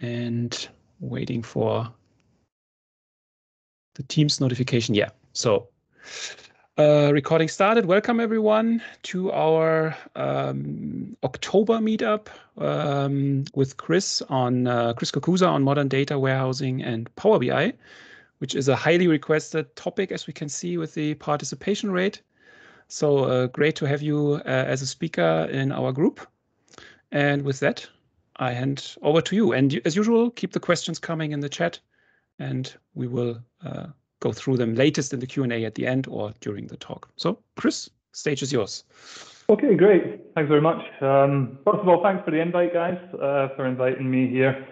and waiting for the Teams notification. Yeah, so recording started. Welcome everyone to our October meetup with Kris Cocozza on modern data warehousing and Power BI, which is a highly requested topic, as we can see with the participation rate. So great to have you as a speaker in our group. And with that, I hand over to you. And as usual, keep the questions coming in the chat, and we will go through them latest in the Q&A at the end or during the talk. So, Kris, stage is yours. Okay, great. Thanks very much. First of all, thanks for the invite, guys, for inviting me here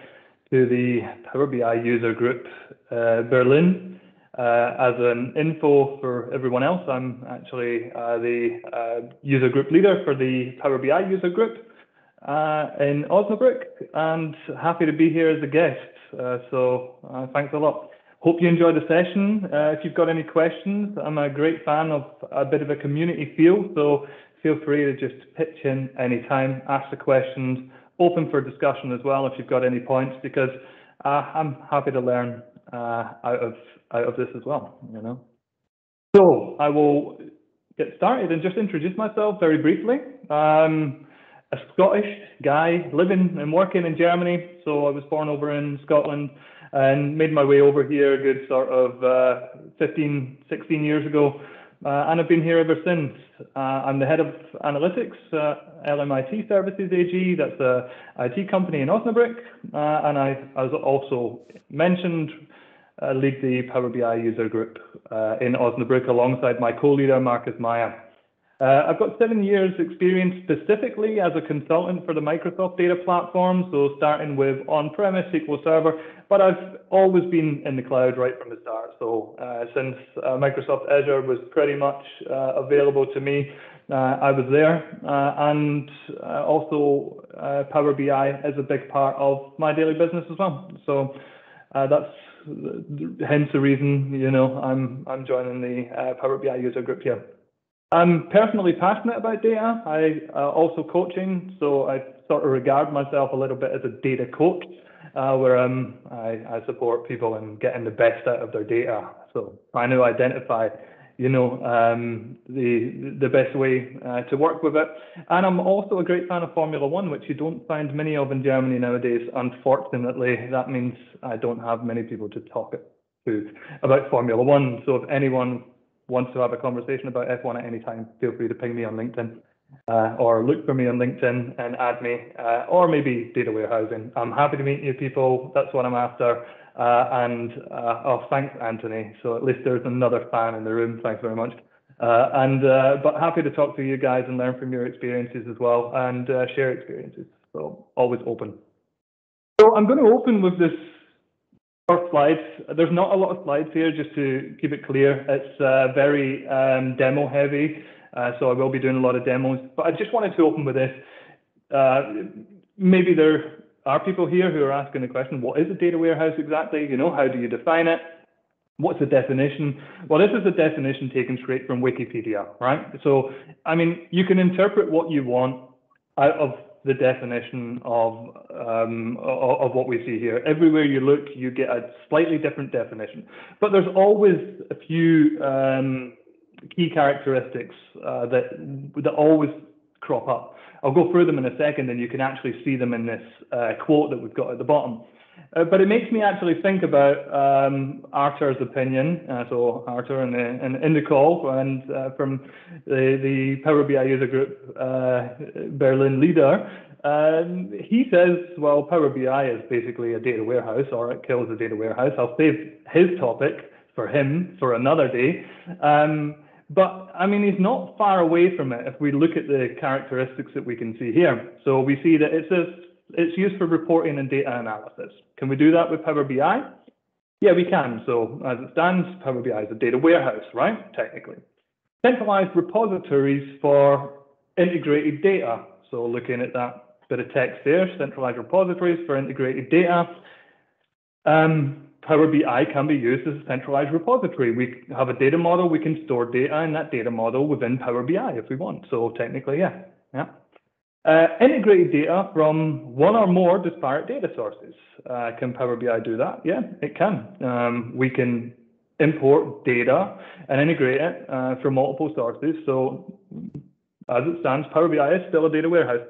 to the Power BI user group Berlin. As an info for everyone else, I'm actually the user group leader for the Power BI user group in Osnabrück, and happy to be here as a guest. So thanks a lot. Hope you enjoy the session. If you've got any questions, I'm a great fan of a bit of a community feel, so feel free to just pitch in anytime, ask the questions, open for discussion as well if you've got any points, because I'm happy to learn out of this as well, you know. So I will get started and just introduce myself very briefly. A Scottish guy living and working in Germany. So I was born over in Scotland and made my way over here a good sort of 15, 16 years ago. And I've been here ever since. I'm the head of analytics, LMIT Services AG. That's a IT company in Osnabrück. And I, as also mentioned, lead the Power BI user group in Osnabrück alongside my co-leader, Marcus Meyer. I've got 7 years experience specifically as a consultant for the Microsoft data platform, so starting with on-premise SQL Server, but I've always been in the cloud right from the start. So since Microsoft Azure was pretty much available to me, I was there, and also Power BI is a big part of my daily business as well. So that's hence the reason, you know, I'm joining the Power BI user group here. I'm personally passionate about data. I also coaching, so I sort of regard myself a little bit as a data coach, where I support people in getting the best out of their data. So trying to identify, you know, the best way to work with it. And I'm also a great fan of Formula One, which you don't find many of in Germany nowadays. Unfortunately, that means I don't have many people to talk to about Formula One. So if anyone wants to have a conversation about F1 at any time, feel free to ping me on LinkedIn or look for me on LinkedIn and add me, or maybe data warehousing. I'm happy to meet new people. That's what I'm after. Oh, thanks, Anthony. So at least there's another fan in the room. Thanks very much. But happy to talk to you guys and learn from your experiences as well, and share experiences. So always open. So I'm going to open with this first slides. There's not a lot of slides here, just to keep it clear. It's very demo heavy, so I will be doing a lot of demos. But I just wanted to open with this. Maybe there are people here who are asking the question, what is a data warehouse exactly? You know, how do you define it? What's the definition? Well, this is a definition taken straight from Wikipedia, right? So, I mean, you can interpret what you want out of the definition of what we see here. Everywhere you look, you get a slightly different definition, but there's always a few key characteristics that always crop up. I'll go through them in a second, and you can actually see them in this quote that we've got at the bottom. But it makes me actually think about Arthur's opinion. So Arthur in the call, and from the Power BI user group Berlin leader, he says, well, Power BI is basically a data warehouse, or it kills a data warehouse. I'll save his topic for him for another day. But I mean, he's not far away from it if we look at the characteristics that we can see here. So we see that it says it's used for reporting and data analysis. Can we do that with Power BI? Yeah, we can. So as it stands, Power BI is a data warehouse, right? Technically. Centralized repositories for integrated data. So looking at that bit of text there, centralized repositories for integrated data. Power BI can be used as a centralized repository. We have a data model, we can store data in that data model within Power BI if we want. So technically, yeah. Integrated data from one or more disparate data sources. Can Power BI do that? Yeah, it can. We can import data and integrate it from multiple sources. So as it stands, Power BI is still a data warehouse.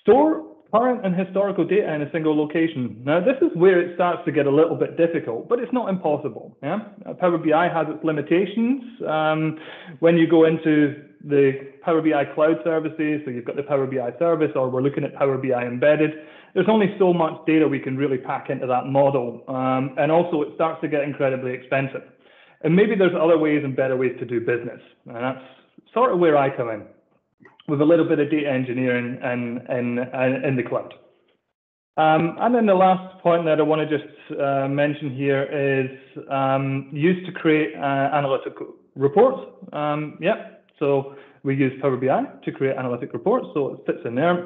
Store current and historical data in a single location. Now, this is where it starts to get a little bit difficult, but it's not impossible. Yeah? Power BI has its limitations. When you go into the Power BI cloud services, so you've got the Power BI service, or we're looking at Power BI embedded, there's only so much data we can really pack into that model. And also it starts to get incredibly expensive. And maybe there's other ways and better ways to do business. And that's sort of where I come in, with a little bit of data engineering in the cloud. And then the last point that I want to just mention here is used to create analytical reports. So we use Power BI to create analytic reports, so it fits in there.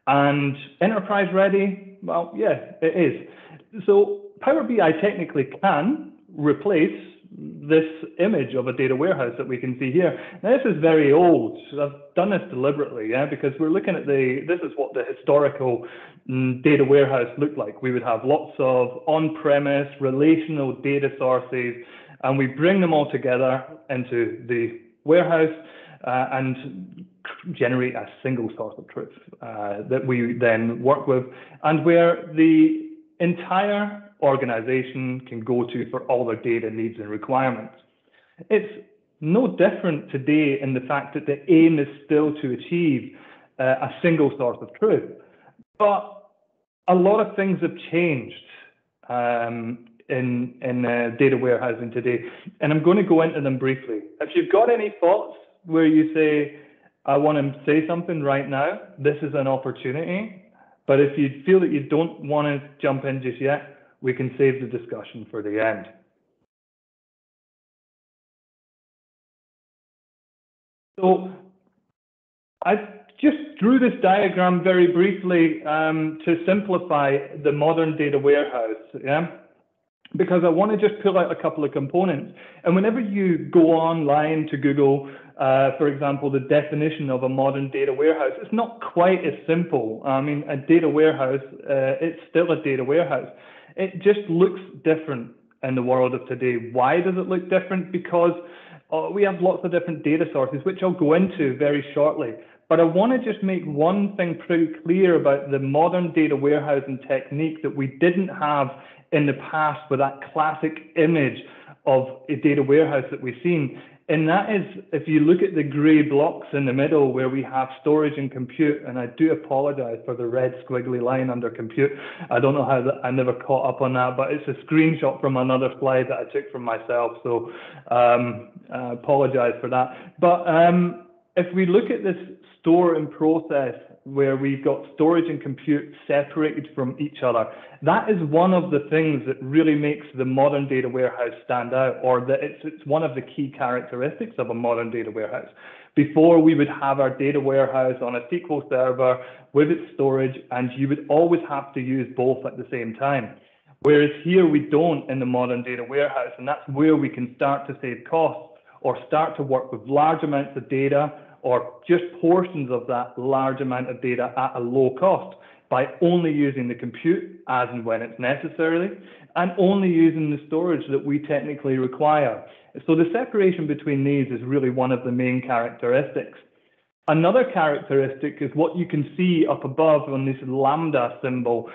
And enterprise ready, well, yeah, it is. So Power BI technically can replace this image of a data warehouse that we can see here. Now, this is very old. I've done this deliberately, yeah, because we're looking at this is what the historical data warehouse looked like. We would have lots of on-premise relational data sources, and we bring them all together into the warehouse and generate a single source of truth that we then work with, and where the entire organization can go to for all their data needs and requirements. It's no different today in the fact that the aim is still to achieve a single source of truth. But a lot of things have changed in data warehousing today, and I'm going to go into them briefly. If you've got any thoughts where you say, I want to say something right now, this is an opportunity. But if you feel that you don't want to jump in just yet, we can save the discussion for the end. So I just drew this diagram very briefly to simplify the modern data warehouse, yeah? Because I want to just pull out a couple of components. And whenever you go online to Google, for example, the definition of a modern data warehouse, it's not quite as simple. I mean, a data warehouse, it's still a data warehouse. It just looks different in the world of today. Why does it look different? Because we have lots of different data sources, which I'll go into very shortly. But I want to just make one thing pretty clear about the modern data warehousing technique that we didn't have in the past with that classic image of a data warehouse that we've seen. And that is, if you look at the gray blocks in the middle where we have storage and compute, and I do apologize for the red squiggly line under compute. I don't know how that, I never caught up on that, but it's a screenshot from another slide that I took from myself. So I apologize for that. But if we look at this store and process where we've got storage and compute separated from each other, that is one of the things that really makes the modern data warehouse stand out, or that it's one of the key characteristics of a modern data warehouse. Before, we would have our data warehouse on a SQL server with its storage, and you would always have to use both at the same time. Whereas here we don't in the modern data warehouse, and that's where we can start to save costs or start to work with large amounts of data or just portions of that large amount of data at a low cost by only using the compute as and when it's necessary, and only using the storage that we technically require. So the separation between these is really one of the main characteristics. Another characteristic is what you can see up above on this lambda symbol,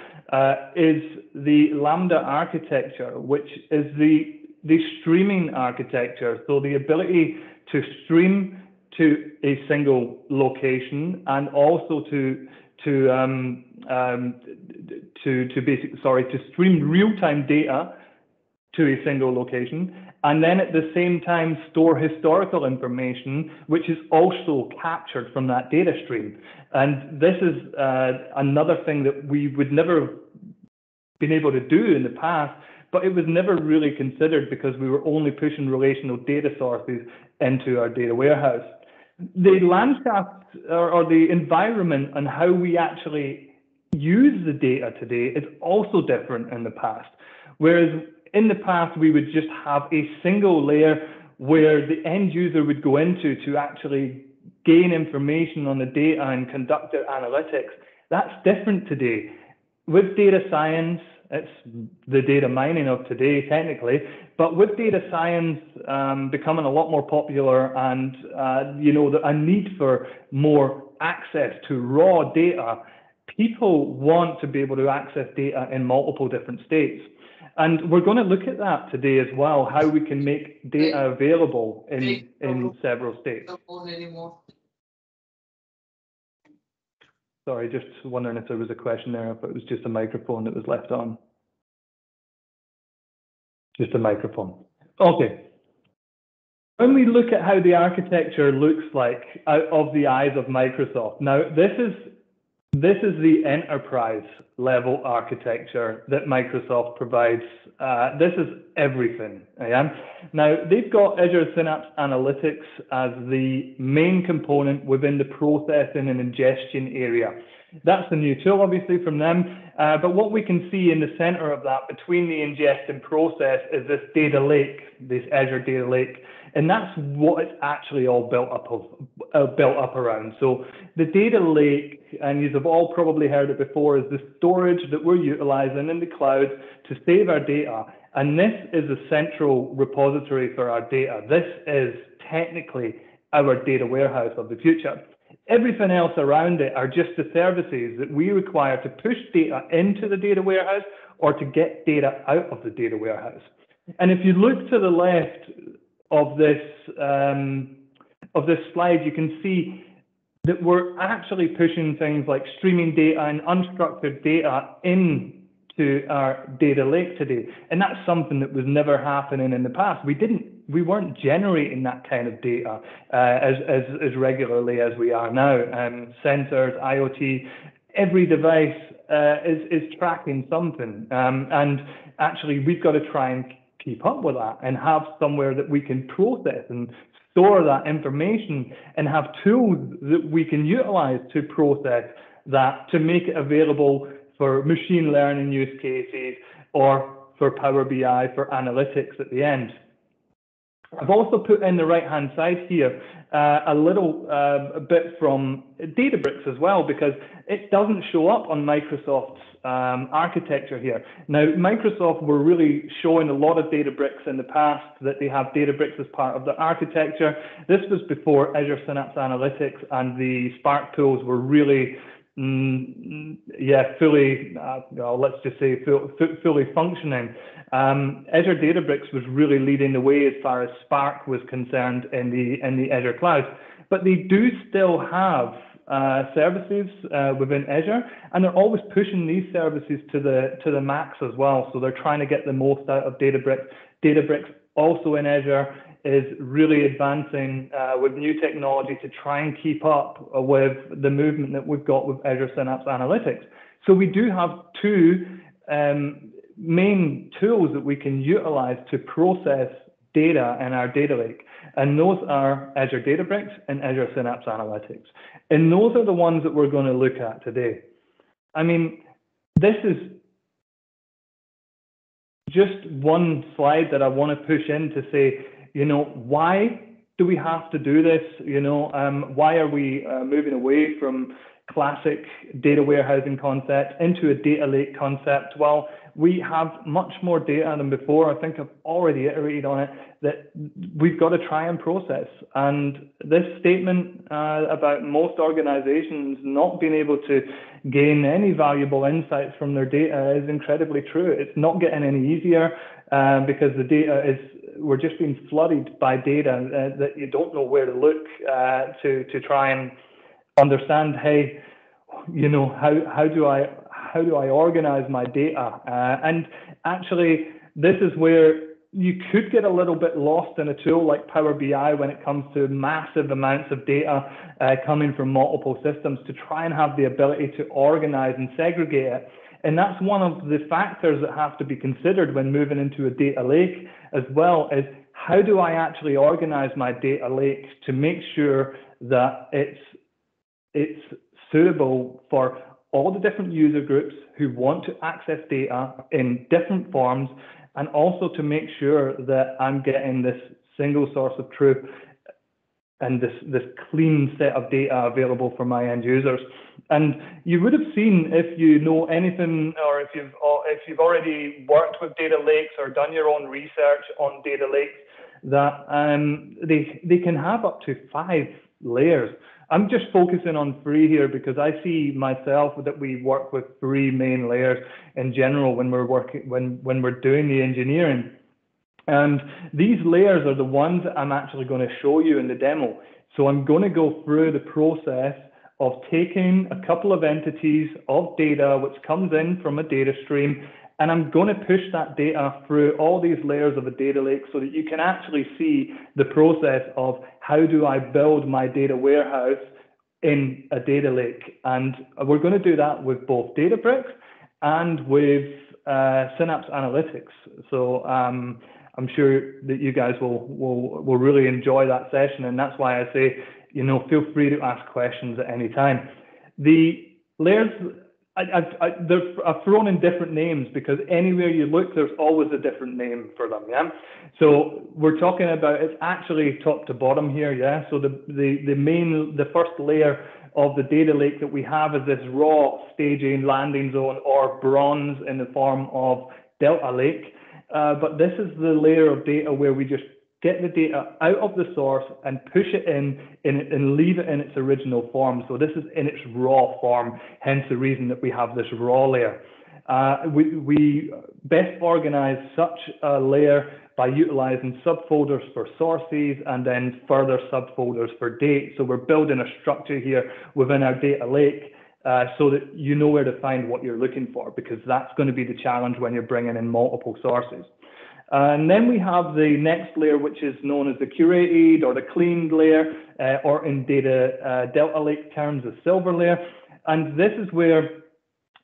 is the lambda architecture, which is the streaming architecture. So the ability to stream to a single location, and also to stream real-time data to a single location, and then at the same time store historical information, which is also captured from that data stream. And this is another thing that we would never have been able to do in the past, but it was never really considered because we were only pushing relational data sources into our data warehouse. The landscape or the environment and how we actually use the data today is also different in the past. Whereas in the past, we would just have a single layer where the end user would go into to actually gain information on the data and conduct their analytics. That's different today. With data science, it's the data mining of today, technically, but with data science becoming a lot more popular and a need for more access to raw data, people want to be able to access data in multiple different states. And we're going to look at that today as well, how we can make data available in several states. Sorry, just wondering if there was a question there, if it was just a microphone that was left on. Just a microphone. Okay. When we look at how the architecture looks like out of the eyes of Microsoft, now this is the enterprise level architecture that Microsoft provides. This is everything. Now they've got Azure Synapse Analytics as the main component within the processing and ingestion area. That's the new tool, obviously, from them. But what we can see in the center of that, between the ingest and process, is this data lake, this Azure data lake. And that's what it's actually all built up around. So the data lake, and you've all probably heard it before, is the storage that we're utilizing in the cloud to save our data. And this is a central repository for our data. This is technically our data warehouse of the future. Everything else around it are just the services that we require to push data into the data warehouse or to get data out of the data warehouse. And if you look to the left of this slide, you can see that we're actually pushing things like streaming data and unstructured data into our data lake today. And that's something that was never happening in the past. We weren't generating that kind of data as regularly as we are now. Sensors, IoT, every device is tracking something. And actually, we've got to try and keep up with that and have somewhere that we can process and store that information and have tools that we can utilize to process that, to make it available for machine learning use cases or for Power BI for analytics at the end. I've also put in the right-hand side here a little bit from Databricks as well, because it doesn't show up on Microsoft's architecture here. Now, Microsoft were really showing a lot of Databricks in the past, that they have Databricks as part of their architecture. This was before Azure Synapse Analytics and the Spark tools were really fully, let's just say fully functioning. Azure Databricks was really leading the way as far as Spark was concerned in the Azure cloud, but they do still have services within Azure, and they're always pushing these services to the max as well. So they're trying to get the most out of Databricks. Databricks also in Azure is really advancing with new technology to try and keep up with the movement that we've got with Azure Synapse Analytics. So we do have two main tools that we can utilize to process data in our data lake. And those are Azure Databricks and Azure Synapse Analytics. And those are the ones that we're going to look at today. I mean, this is just one slide that I want to push in to say, why do we have to do this? Why are we moving away from classic data warehousing concept into a data lake concept? Well, we have much more data than before. I think I've already iterated on it, that we've got to try and process. And this statement about most organizations not being able to gain any valuable insights from their data is incredibly true. It's not getting any easier because the data we're just being flooded by data that you don't know where to look to try and understand, hey, how do I organize my data? And actually, this is where you could get a little bit lost in a tool like Power BI when it comes to massive amounts of data coming from multiple systems, to try and have the ability to organize and segregate it. And that's one of the factors that have to be considered when moving into a data lake as well, is how do I actually organize my data lake to make sure that it's suitable for all the different user groups who want to access data in different forms, and also to make sure that I'm getting this single source of truth. and this clean set of data available for my end users. And you would have seen, if you know anything, or if you've already worked with data lakes or done your own research on data lakes, that they can have up to 5 layers. I'm just focusing on 3 here because I see myself that we work with 3 main layers in general when we're doing the engineering. And these layers are the ones that I'm actually going to show you in the demo. So I'm going to go through the process of taking a couple of entities of data which comes in from a data stream, and I'm going to push that data through all these layers of a data lake so that you can actually see the process of how do I build my data warehouse in a data lake. And we're going to do that with both Databricks and with Synapse Analytics. So I'm sure that you guys will really enjoy that session, and that's why I say, you know, feel free to ask questions at any time. The layers, I've thrown in different names because anywhere you look, there's always a different name for them, yeah? So we're talking about, it's actually top to bottom here, yeah? So the first layer of the data lake that we have is this raw staging landing zone, or bronze in the form of Delta Lake. But this is the layer of data where we just get the data out of the source and push it in and leave it in its original form. So this is in its raw form, hence the reason that we have this raw layer. We best organize such a layer by utilizing subfolders for sources and then further subfolders for date. So we're building a structure here within our data lake so that you know where to find what you're looking for, because that's going to be the challenge when you're bringing in multiple sources. And then we have the next layer, which is known as the curated or the cleaned layer, or in data Delta Lake terms, the silver layer. And this is where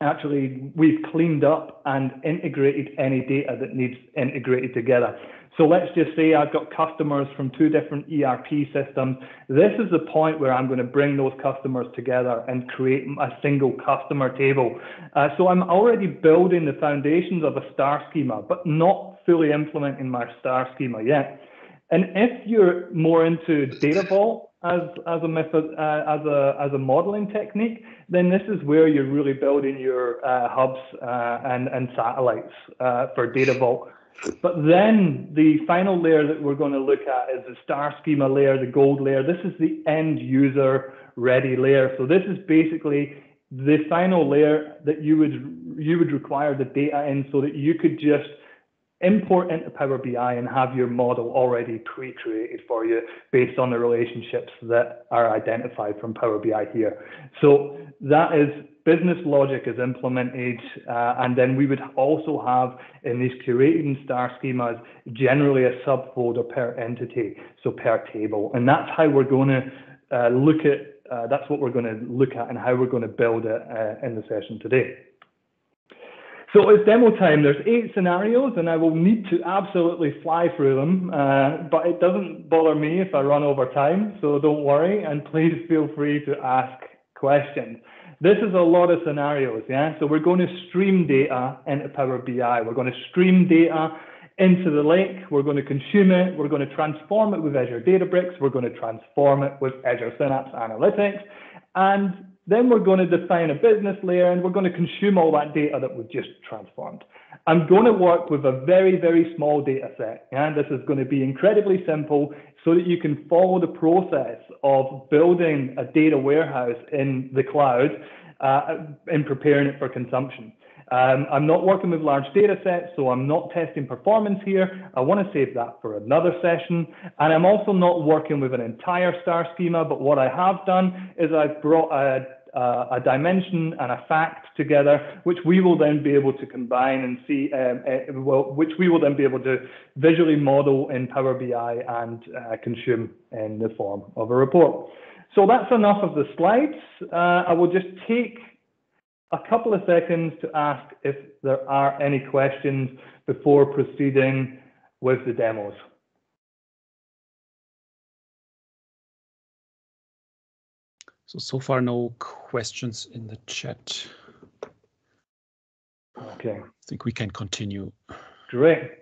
actually we've cleaned up and integrated any data that needs integrated together. So let's just say I've got customers from 2 different ERP systems. This is the point where I'm going to bring those customers together and create a single customer table. So I'm already building the foundations of a star schema, but not fully implementing my star schema yet. And if you're more into Data Vault as a method, as a modeling technique, then this is where you're really building your hubs and satellites for Data Vault. But then the final layer that we're going to look at is the star schema layer, the gold layer. This is the end user ready layer. So this is basically the final layer that you would require the data in so that you could just import into Power BI and have your model already pre-created for you based on the relationships that are identified from Power BI here. So that is business logic is implemented, and then we would also have in these curated and star schemas generally a subfolder per entity, so per table, and that's how we're going to look at. That's what we're going to look at and how we're going to build it in the session today. So it's demo time. There's 8 scenarios, and I will need to absolutely fly through them, but it doesn't bother me if I run over time, so don't worry, and please feel free to ask questions. This is a lot of scenarios, yeah? So we're going to stream data into Power BI. We're going to stream data into the lake. We're going to consume it. We're going to transform it with Azure Databricks. We're going to transform it with Azure Synapse Analytics. And then we're going to define a business layer, and we're going to consume all that data that we've just transformed. I'm going to work with a very, very small data set. And this is going to be incredibly simple so that you can follow the process of building a data warehouse in the cloud and preparing it for consumption. I'm not working with large data sets, so I'm not testing performance here. I want to save that for another session. And I'm also not working with an entire star schema, but what I have done is I've brought a dimension and a fact together, which we will then be able to combine and see, which we will then be able to visually model in Power BI and consume in the form of a report. So that's enough of the slides. I will just take a couple of seconds to ask if there are any questions before proceeding with the demos. So far, no questions in the chat. Okay. I think we can continue. Great.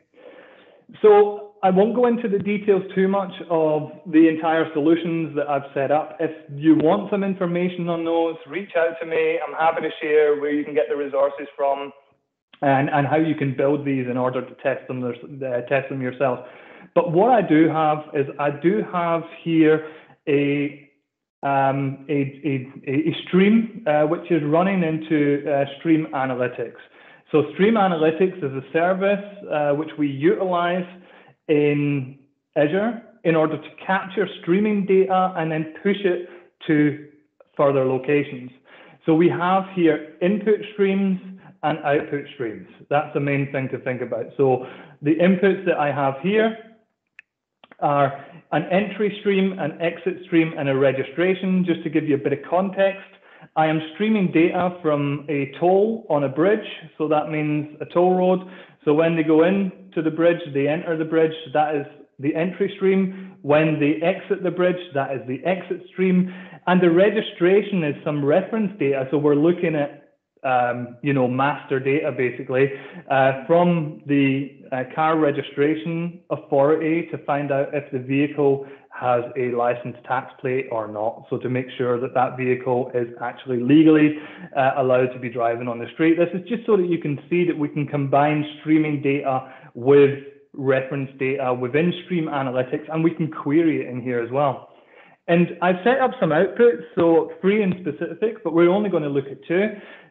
So I won't go into the details too much of the entire solutions that I've set up. If you want some information on those, reach out to me. I'm happy to share where you can get the resources from and how you can build these in order to test them yourself. But what I do have is I do have here a stream which is running into Stream Analytics. So Stream Analytics is a service which we utilize in Azure in order to capture streaming data and then push it to further locations. So we have here input streams and output streams. That's the main thing to think about. So the inputs that I have here are an entry stream, an exit stream, and a registration. Just to give you a bit of context, I am streaming data from a toll on a bridge, so that means a toll road. So when they go into the bridge, they enter the bridge, that is the entry stream. When they exit the bridge, that is the exit stream. And the registration is some reference data, so we're looking at master data basically from the car registration authority to find out if the vehicle has a licensed tax plate or not. So to make sure that that vehicle is actually legally allowed to be driving on the street. This is just so that you can see that we can combine streaming data with reference data within Stream Analytics, and we can query it in here as well. And I've set up some outputs, so 3 in specific, but we're only going to look at 2.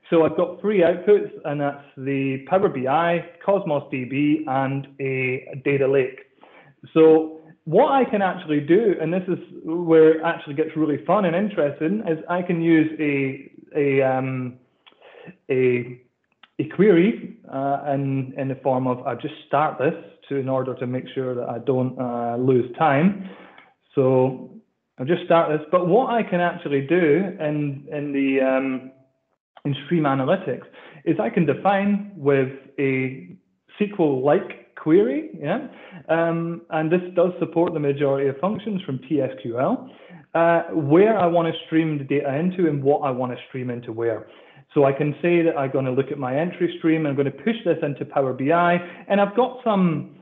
So I've got 3 outputs, and that's the Power BI, Cosmos DB, and a data lake. So what I can actually do, and this is where it actually gets really fun and interesting, is I can use a query in the form of, I'll just start this in order to make sure that I don't lose time. So I'll just start this, but what I can actually do in Stream Analytics is I can define with a SQL-like query, and this does support the majority of functions from TSQL, where I want to stream the data into and what I want to stream into where. So I can say that I'm going to look at my entry stream, I'm going to push this into Power BI, and I've got some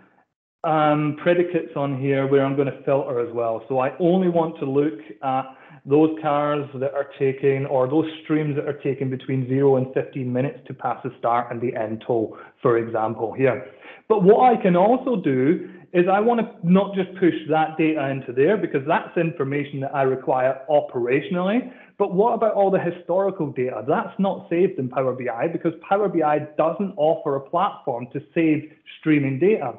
predicates on here where I'm going to filter as well. So I only want to look at those cars that are taking, or those streams that are taking between 0 and 15 minutes to pass the start and the end toll, for example, here. But what I can also do is I want to not just push that data into there, because that's information that I require operationally. But what about all the historical data? That's not saved in Power BI, because Power BI doesn't offer a platform to save streaming data.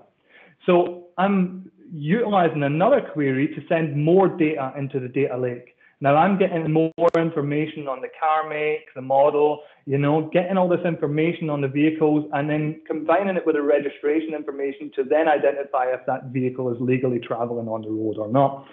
So I'm utilizing another query to send more data into the data lake. Now I'm getting more information on the car make, the model, getting all this information on the vehicles and then combining it with the registration information to then identify if that vehicle is legally traveling on the road or not.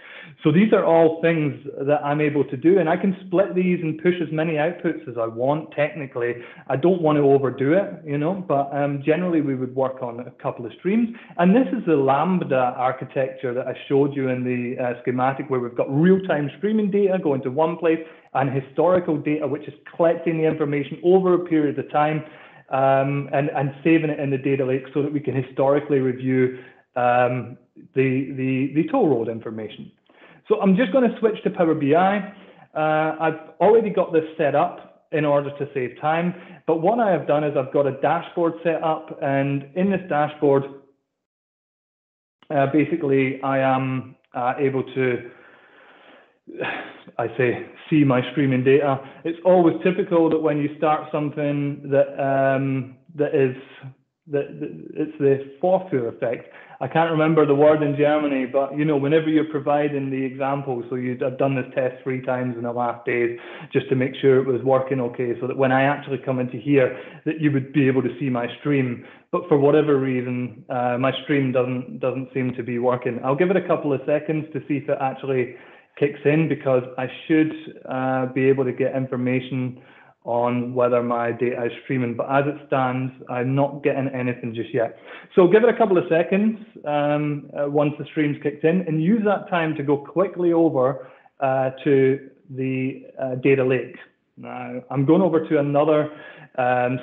So these are all things that I'm able to do, and I can split these and push as many outputs as I want technically. I don't want to overdo it, but generally we would work on a couple of streams. And this is the Lambda architecture that I showed you in the schematic, where we've got real-time streaming data going to one place and historical data, which is collecting the information over a period of time and saving it in the data lake so that we can historically review the toll road information. So I'm just going to switch to Power BI. I've already got this set up in order to save time, but what I have done is I've got a dashboard set up, and in this dashboard, basically I am able to, see my streaming data. It's always typical that when you start something it's the Vorführ effect. I can't remember the word in Germany, but whenever you're providing the example, so I've done this test 3 times in the last days just to make sure it was working okay, so that when I actually come into here, that you would be able to see my stream. But for whatever reason, my stream doesn't seem to be working. I'll give it a couple of seconds to see if it actually kicks in, because I should be able to get information on whether my data is streaming, but as it stands, I'm not getting anything just yet. So give it a couple of seconds once the stream's kicked in, and use that time to go quickly over to the data lake. Now, I'm going over to another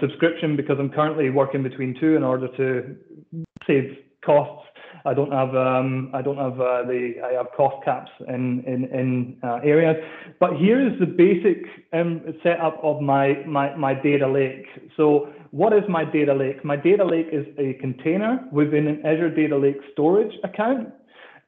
subscription because I'm currently working between 2 in order to save costs. I have cost caps in areas. But here is the basic setup of my data lake. So what is my data lake? My data lake is a container within an Azure Data Lake storage account.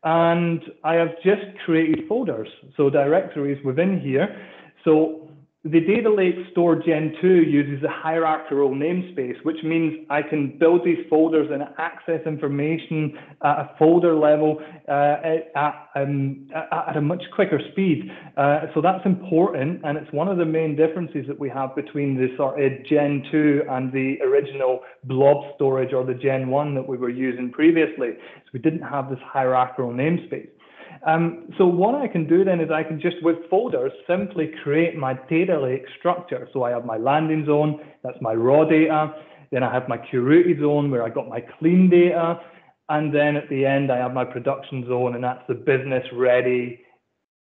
And I have just created folders, so directories within here. So the Data Lake Store Gen 2 uses a hierarchical namespace, which means I can build these folders and access information at a folder level at a much quicker speed. So that's important, and it's one of the main differences that we have between the sort of Gen 2 and the original Blob storage or the Gen 1 that we were using previously. So we didn't have this hierarchical namespace. So what I can do then is I can just, with folders, simply create my data lake structure. So I have my landing zone, that's my raw data. Then I have my curated zone where I got my clean data. And then at the end, I have my production zone, and that's the business ready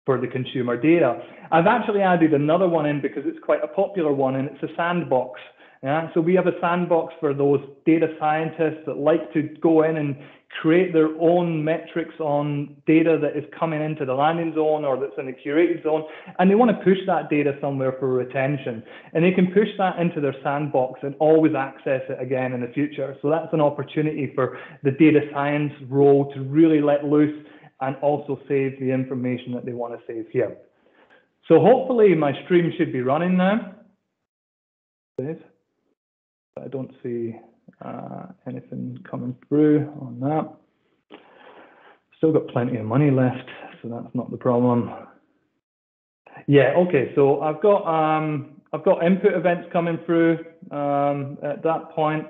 for the consumer data. I've actually added another one in because it's quite a popular one, and it's a sandbox. Yeah, so we have a sandbox for those data scientists that like to go in and create their own metrics on data that is coming into the landing zone or that's in the curated zone, and they want to push that data somewhere for retention. And they can push that into their sandbox and always access it again in the future. So that's an opportunity for the data science role to really let loose and also save the information that they want to save here. So hopefully my stream should be running now. I don't see anything coming through on that. Still got plenty of money left, so that's not the problem. Yeah, okay. So I've got input events coming through at that point,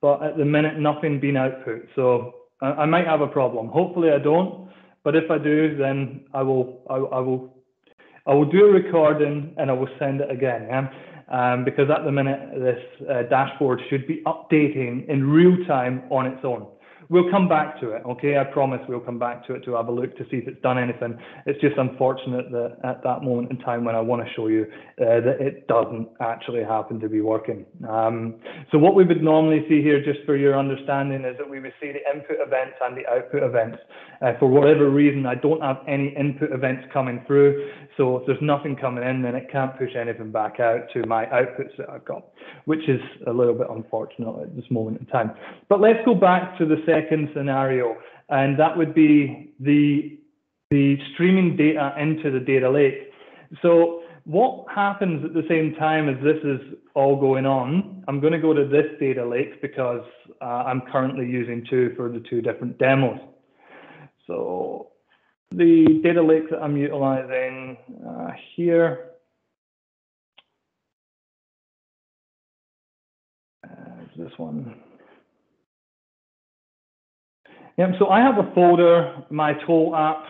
but at the minute nothing being output. So I might have a problem. Hopefully I don't, but if I do, then I will do a recording and I will send it again. Yeah? Because at the minute, this dashboard should be updating in real time on its own. We'll come back to it, okay? I promise we'll come back to it to have a look to see if it's done anything. It's just unfortunate that at that moment in time when I want to show you that it doesn't actually happen to be working. So what we would normally see here, just for your understanding, is that we would see the input events and the output events. For whatever reason, I don't have any input events coming through. So if there's nothing coming in, then it can't push anything back out to my outputs that I've got, which is a little bit unfortunate at this moment in time. But let's go back to the second scenario, and that would be the streaming data into the data lake. So what happens at the same time as this is all going on? I'm going to go to this data lake because I'm currently using two for the two different demos. So the data lake that I'm utilizing here is this one. Yep, so I have a folder, my toll app,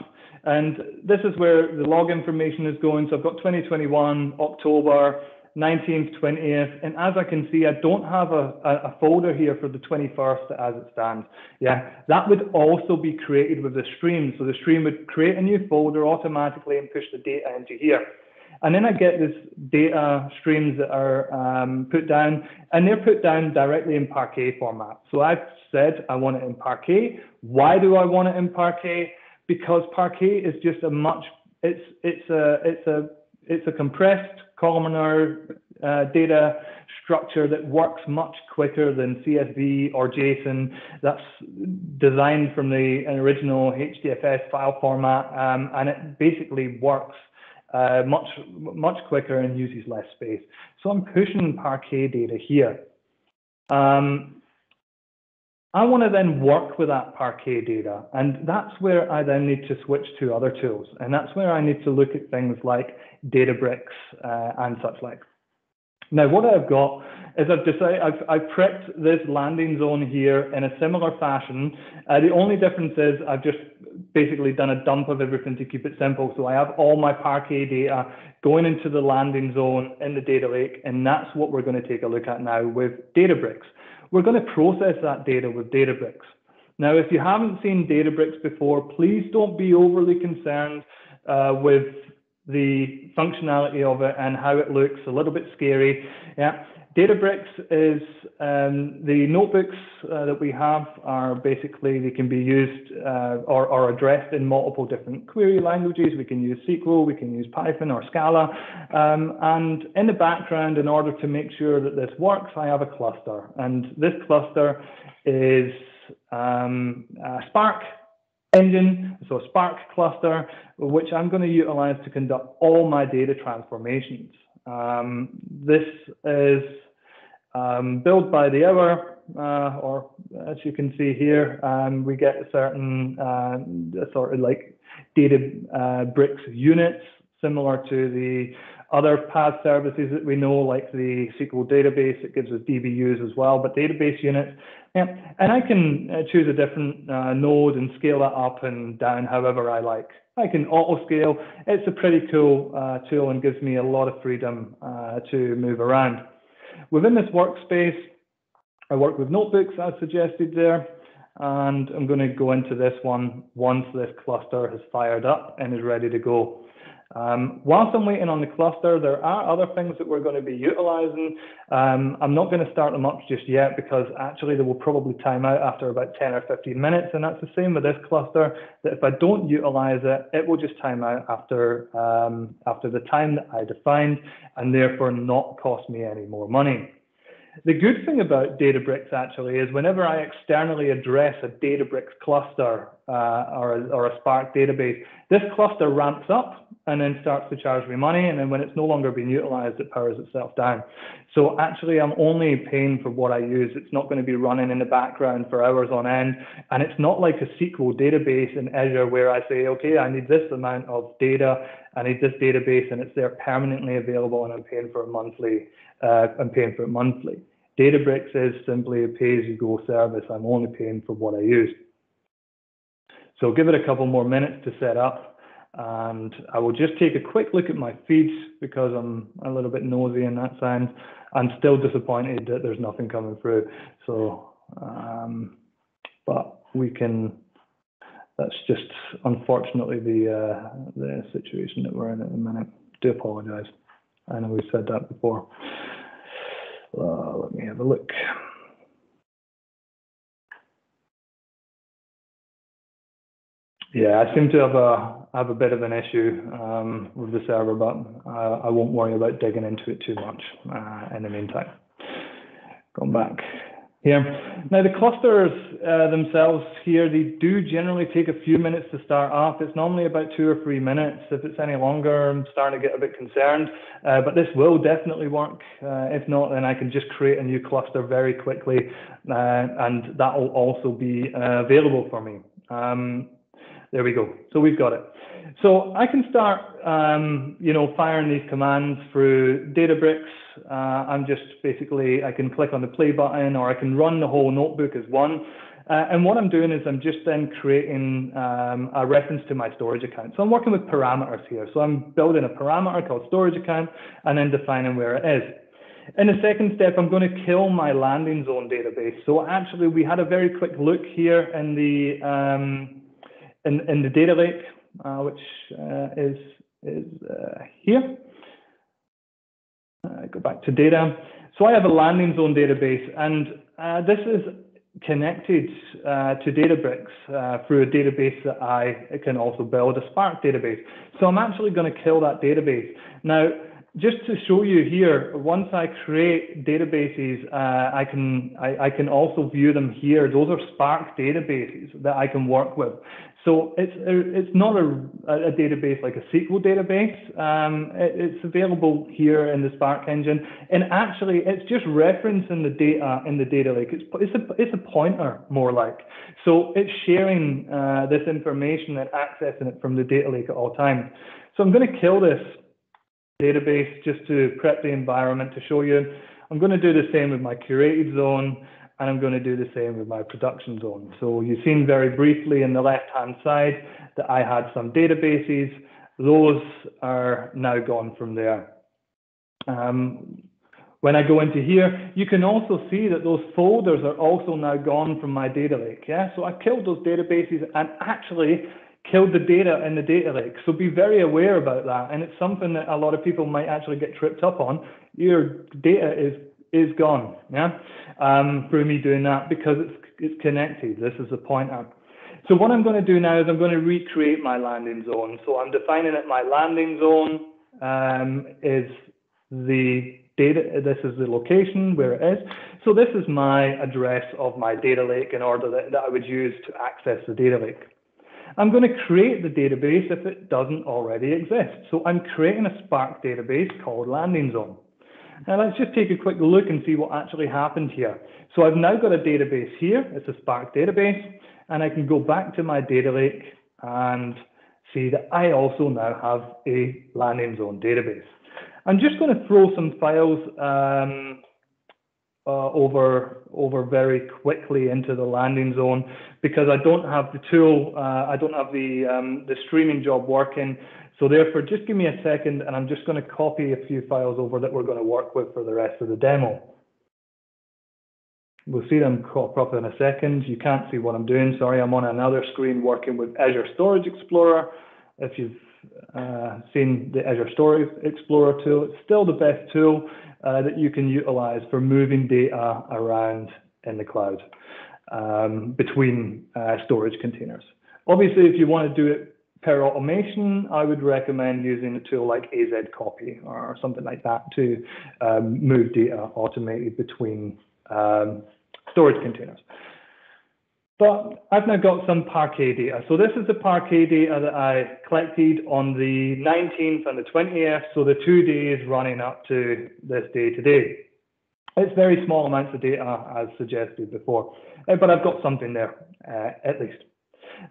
and this is where the log information is going. So I've got 2021, October, 19th, 20th, and as I can see, I don't have a folder here for the 21st as it stands. Yeah, that would also be created with the stream. So the stream would create a new folder automatically and push the data into here. And then I get this data streams that are put down, and they're put down directly in Parquet format. So I've said I want it in Parquet. Why do I want it in Parquet? Because Parquet is just a much, it's a compressed columnar data structure that works much quicker than CSV or JSON. That's designed from the original HDFS file format, and it basically works much quicker and uses less space. So I'm pushing Parquet data here. I want to then work with that Parquet data, and that's where I then need to switch to other tools, and that's where I need to look at things like Databricks and such like. Now, what I've got is I've prepped this landing zone here in a similar fashion. The only difference is I've just basically done a dump of everything to keep it simple. So I have all my Parquet data going into the landing zone in the data lake, and that's what we're going to take a look at now with Databricks. We're going to process that data with Databricks. Now, if you haven't seen Databricks before, please don't be overly concerned with the functionality of it and how it looks. A little bit scary. Yeah, Databricks is the notebooks that we have are basically, they can be used or addressed in multiple different query languages. We can use SQL, we can use Python or Scala. And in the background, in order to make sure that this works, I have a cluster. And this cluster is a Spark engine, so a Spark cluster, which I'm going to utilize to conduct all my data transformations. This is built by the hour, or as you can see here, we get certain sort of like Databricks units, similar to the other PaaS services that we know, like the SQL database. It gives us DBUs as well, but database units. Yeah. And I can choose a different node and scale that up and down however I like. I can auto scale. It's a pretty cool tool and gives me a lot of freedom to move around. Within this workspace, I work with notebooks as suggested there, and I'm going to go into this one once this cluster has fired up and is ready to go. Whilst I'm waiting on the cluster, there are other things that we're going to be utilizing. I'm not going to start them up just yet because actually they will probably time out after about 10 or 15 minutes. And that's the same with this cluster, that if I don't utilize it, it will just time out after the time that I defined and therefore not cost me any more money. The good thing about Databricks actually is whenever I externally address a Databricks cluster or a Spark database, this cluster ramps up and then starts to charge me money. And then when it's no longer being utilized, it powers itself down. So actually, I'm only paying for what I use. It's not going to be running in the background for hours on end. And it's not like a SQL database in Azure where I say, okay, I need this amount of data, I need this database, and it's there permanently available, and I'm paying for it monthly. Databricks is simply a pay-as-you-go service. I'm only paying for what I use. So give it a couple more minutes to set up. And I will just take a quick look at my feeds because I'm a little bit nosy in that sense. I'm still disappointed that there's nothing coming through. So, but we can, that's just unfortunately the situation that we're in at the minute. Do apologize. I know we said that before. Let me have a look. Yeah, I seem to have a bit of an issue with the server, but I won't worry about digging into it too much in the meantime. Going back here. Now the clusters themselves here, they do generally take a few minutes to start up. It's normally about 2 or 3 minutes. If it's any longer, I'm starting to get a bit concerned, but this will definitely work. If not, then I can just create a new cluster very quickly, and that will also be available for me. There we go. So we've got it. So I can start, firing these commands through Databricks. I'm just basically, I can click on the play button, or I can run the whole notebook as one. And what I'm doing is I'm just then creating a reference to my storage account. So I'm working with parameters here. So I'm building a parameter called storage account and then defining where it is. In the second step, I'm going to kill my landing zone database. So actually, we had a very quick look here in the in the data lake, which is here. Go back to data. So I have a landing zone database, and this is connected to Databricks through a database that I can also build, a Spark database. So I'm actually going to kill that database. Now, just to show you here, once I create databases, I can also view them here. Those are Spark databases that I can work with. So it's not a database like a SQL database. It's available here in the Spark engine, and actually it's just referencing the data in the data lake. It's a pointer more like. So it's sharing this information and accessing it from the data lake at all times. So I'm going to kill this database just to prep the environment to show you. I'm going to do the same with my curated zone, and I'm going to do the same with my production zone. So you've seen very briefly in the left-hand side that I had some databases. Those are now gone from there. When I go into here, you can also see that those folders are also now gone from my data lake. Yeah, so I killed those databases and actually killed the data in the data lake. So be very aware about that. And it's something that a lot of people might actually get tripped up on. Your data is is gone, yeah, through me doing that, because it's connected. This is the pointer. So what I'm going to do now is I'm going to recreate my landing zone. So I'm defining that my landing zone is the data, this is the location where it is. So this is my address of my data lake in order that I would use to access the data lake. I'm going to create the database if it doesn't already exist. So I'm creating a Spark database called landing zone. Now let's just take a quick look and see what actually happened here. So I've now got a database here. It's a Spark database, and I can go back to my data lake and see that I also now have a landing zone database. I'm just going to throw some files over very quickly into the landing zone, because I don't have the tool, I don't have the streaming job working. So therefore, just give me a second, and I'm just going to copy a few files over that we're going to work with for the rest of the demo. We'll see them properly in a second. You can't see what I'm doing. Sorry, I'm on another screen working with Azure Storage Explorer. If you've seen the Azure Storage Explorer tool, it's still the best tool that you can utilize for moving data around in the cloud between storage containers. Obviously, if you want to do it per automation, I would recommend using a tool like AZ Copy or something like that to move data automated between storage containers. But I've now got some Parquet data. So this is the Parquet data that I collected on the 19th and the 20th, so the 2 days running up to this day today. It's very small amounts of data, as suggested before, but I've got something there, at least.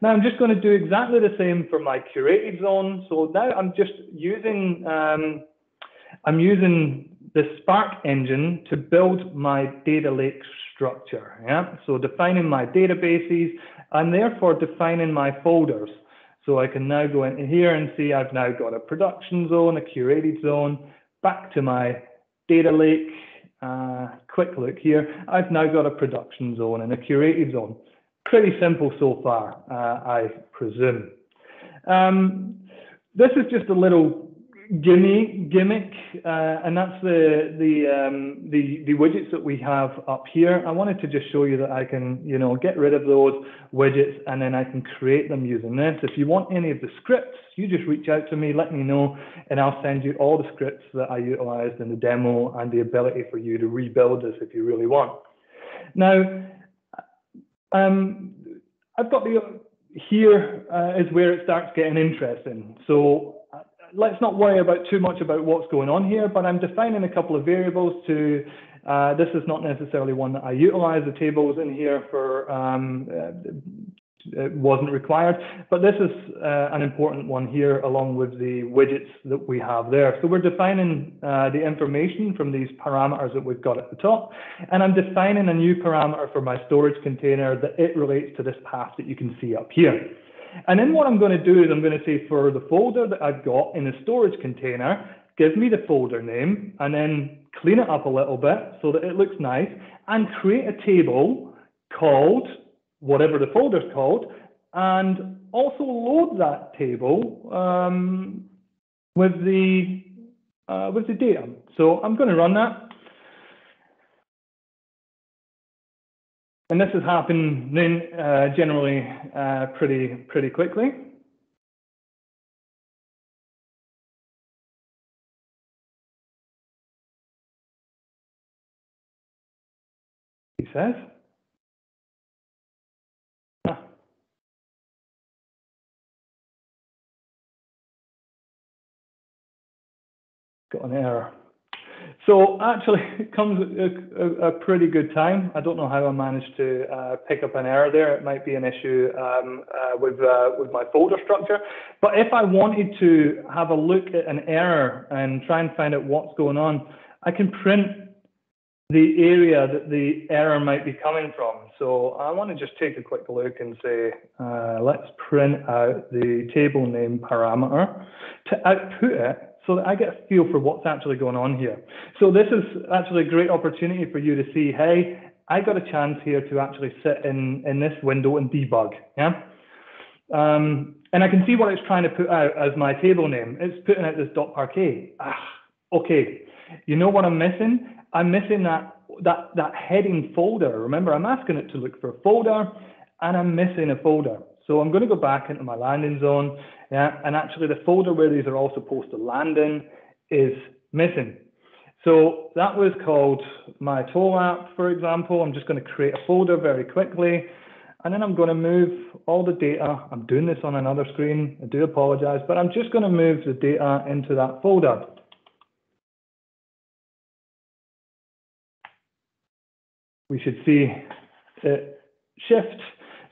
Now I'm just going to do exactly the same for my curated zone. So now I'm just using, I'm using the Spark engine to build my data lake structure. Yeah, so defining my databases and therefore defining my folders. So I can now go into here and see I've now got a production zone, a curated zone, back to my data lake. Quick look here. I've now got a production zone and a curated zone. Pretty simple so far, I presume. This is just a little gimmick, and that's the widgets that we have up here. I wanted to just show you that I can, get rid of those widgets, and then I can create them using this. If you want any of the scripts, you just reach out to me, let me know, and I'll send you all the scripts that I utilized in the demo and the ability for you to rebuild this if you really want. Now, I've got here is where it starts getting interesting. So let's not worry too much about what's going on here, but I'm defining a couple of variables to, this is not necessarily one that I utilize. The tables in here for, it wasn't required, but this is an important one here along with the widgets that we have there. So we're defining the information from these parameters that we've got at the top, and I'm defining a new parameter for my storage container that it relates to this path that you can see up here. And then what I'm going to do is I'm going to say for the folder that I've got in the storage container, give me the folder name, and then clean it up a little bit so that it looks nice, and create a table called whatever the folder's called, and also load that table with the data. So I'm going to run that. And this is happening generally pretty quickly. He says. Got an error. So actually, it comes at a pretty good time. I don't know how I managed to pick up an error there. It might be an issue with my folder structure. But if I wanted to have a look at an error and try and find out what's going on, I can print the area that the error might be coming from. So I want to just take a quick look and say, let's print out the table name parameter to output it, so that I get a feel for what's actually going on here. So this is actually a great opportunity for you to see, hey, I got a chance here to actually sit in this window and debug, yeah? And I can see what it's trying to put out as my table name. It's putting out this .parquet. Okay, you know what I'm missing? I'm missing that heading folder. Remember, I'm asking it to look for a folder, and I'm missing a folder. So I'm going to go back into my landing zone, yeah, and actually the folder where these are all supposed to land in is missing. So that was called my toll app, for example. I'm just going to create a folder very quickly, and then I'm going to move all the data. I'm doing this on another screen. I do apologize, but I'm just going to move the data into that folder. We should see it shift.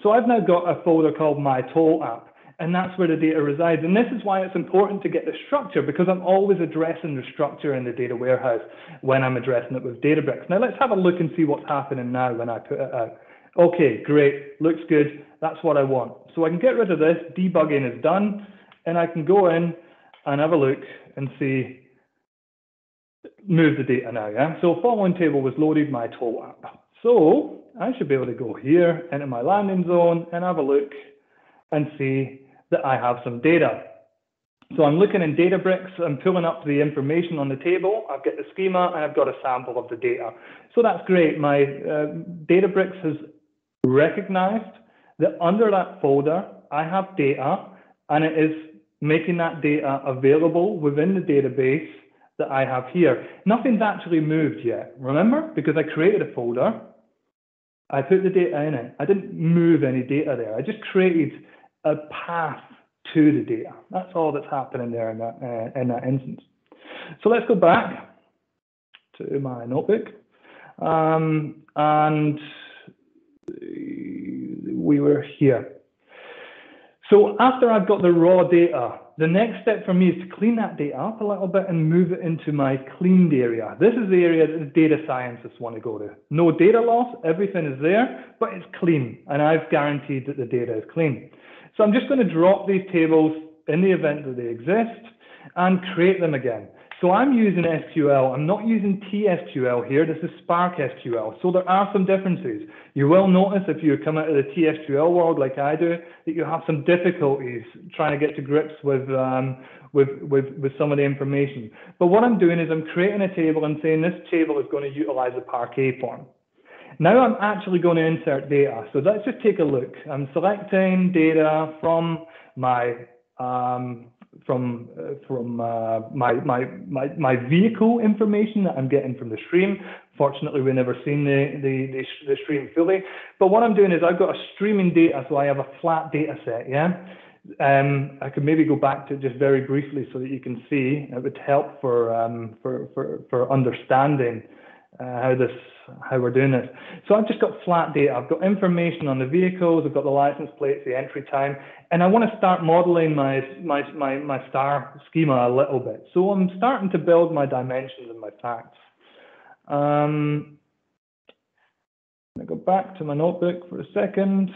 So I've now got a folder called my toll app, and that's where the data resides. And this is why it's important to get the structure, because I'm always addressing the structure in the data warehouse when I'm addressing it with Databricks. Now let's have a look and see what's happening now when I put it out. Okay, great, looks good. That's what I want. So I can get rid of this, debugging is done, and I can go in and have a look and see, move the data now, yeah? So following table was loaded, my toll app. So I should be able to go here into my landing zone and have a look and see that I have some data. So I'm looking in Databricks, I'm pulling up the information on the table, I've got the schema, and I've got a sample of the data. So that's great. My Databricks has recognized that under that folder, I have data, and it is making that data available within the database that I have here. Nothing's actually moved yet, remember? Because I created a folder, I put the data in it. I didn't move any data there. I just created a path to the data. That's all that's happening there in that instance. So let's go back to my notebook. And we were here. So after I've got the raw data, the next step for me is to clean that data up a little bit and move it into my cleaned area. This is the area that the data scientists want to go to. No data loss, everything is there, but it's clean, and I've guaranteed that the data is clean. So I'm just going to drop these tables in the event that they exist and create them again. So I'm using SQL. I'm not using TSQL here. This is Spark SQL. So there are some differences. You will notice if you come out of the TSQL world like I do, that you have some difficulties trying to get to grips with some of the information. But what I'm doing is I'm creating a table and saying this table is going to utilize a Parquet form. Now I'm actually going to insert data. So let's just take a look. I'm selecting data from my my vehicle information that I'm getting from the stream. Fortunately, we've never seen the stream fully. But what I'm doing is I've got a streaming data, so I have a flat data set, yeah? I could maybe go back to it just very briefly so that you can see. It would help for understanding how we're doing this. So I've just got flat data. I've got information on the vehicles, I've got the license plates, the entry time, and I want to start modeling my star schema a little bit. So I'm starting to build my dimensions and my facts. I'm going to go back to my notebook for a second.